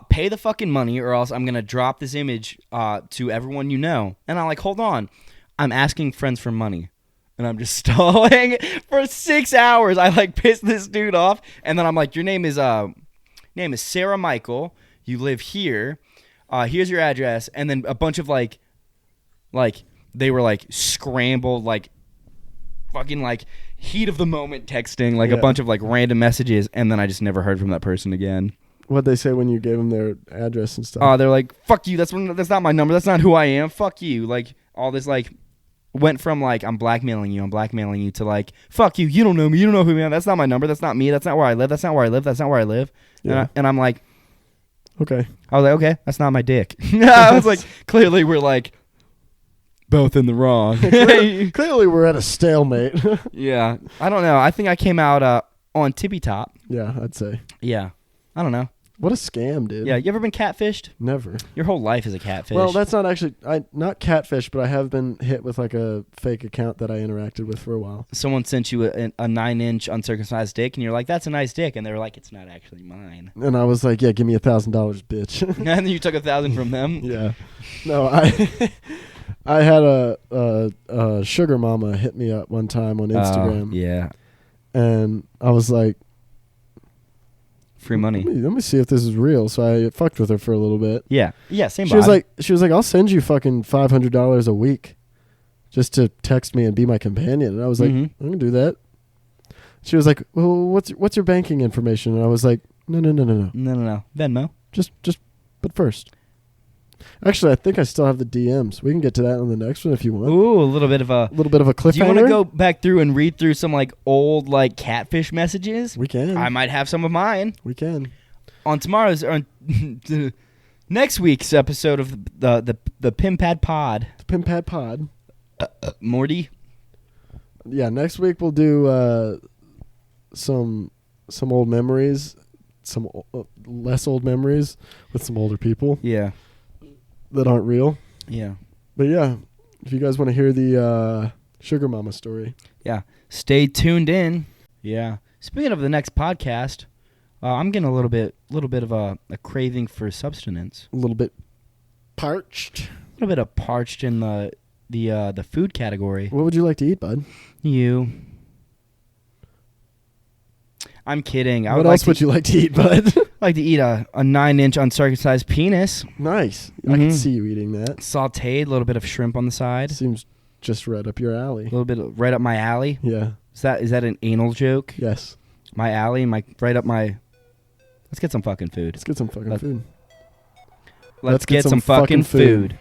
pay the fucking money or else I'm gonna drop this image to everyone you know. And I'm like, hold on. I'm asking friends for money, and I'm just stalling for 6 hours. I like pissed this dude off, and then I'm like, "Your name is Sarah Michael. You live here. Here's your address." And then a bunch of like they were like scrambled, like fucking like heat of the moment texting, like a bunch of like random messages, and then I just never heard from that person again. What'd they say when you gave them their address and stuff? They're like, "Fuck you. That's not my number. That's not who I am. Fuck you." Like all this like. Went from like I'm blackmailing you to like fuck you, you don't know me, you don't know who I am, that's not my number, that's not me, that's not where I live, that's not where I live. Yeah. And I'm like, Okay. I was like, okay, that's not my dick. I was like, clearly we're like both in the wrong. Clearly we're at a stalemate. Yeah. I don't know. I think I came out on tippy top. Yeah, I'd say. Yeah. I don't know. What a scam, dude. Yeah. You ever been catfished? Never. Your whole life is a catfish. Well, that's not actually not catfish, but I have been hit with like a fake account that I interacted with for a while. Someone sent you a 9-inch uncircumcised dick, and you're like, "That's a nice dick," and they were like, "It's not actually mine." And I was like, "Yeah, give me $1,000, bitch." And then you took 1,000 from them. Yeah. No, I had a sugar mama hit me up one time on Instagram. Yeah. And I was like, free money. Let me see if this is real. So I fucked with her for a little bit. Yeah. Yeah. Same. She was like, I'll send you fucking $500 a week, just to text me and be my companion. And I was like, I can do that. She was like, well, what's your banking information? And I was like, no. Venmo. Just, but first. Actually, I think I still have the DMs. We can get to that on the next one if you want. Ooh, a little bit of a cliffhanger. Do you want to go back through and read through some like old like catfish messages? We can. I might have some of mine. We can. On next week's episode of the Pim Pad Pod. The Pim Pad Pod. Morty. Yeah, next week we'll do some old memories, some less old memories with some older people. Yeah. That aren't real. Yeah. But yeah, if you guys want to hear the sugar mama story. Yeah. Stay tuned in. Yeah. Speaking of the next podcast, I'm getting a little bit of a craving for substance. A little bit parched. A little bit of parched in the food category. What would you like to eat, bud? You. I'm kidding. What else would you like to eat, bud? I like to eat a 9-inch uncircumcised penis. Nice. I can see you eating that. Sauteed, a little bit of shrimp on the side. Seems just right up your alley. A little bit right up my alley. Yeah. Is that an anal joke? Yes. My alley, right up my. Let's get some fucking food. Let's get some fucking food. Let's get some fucking food.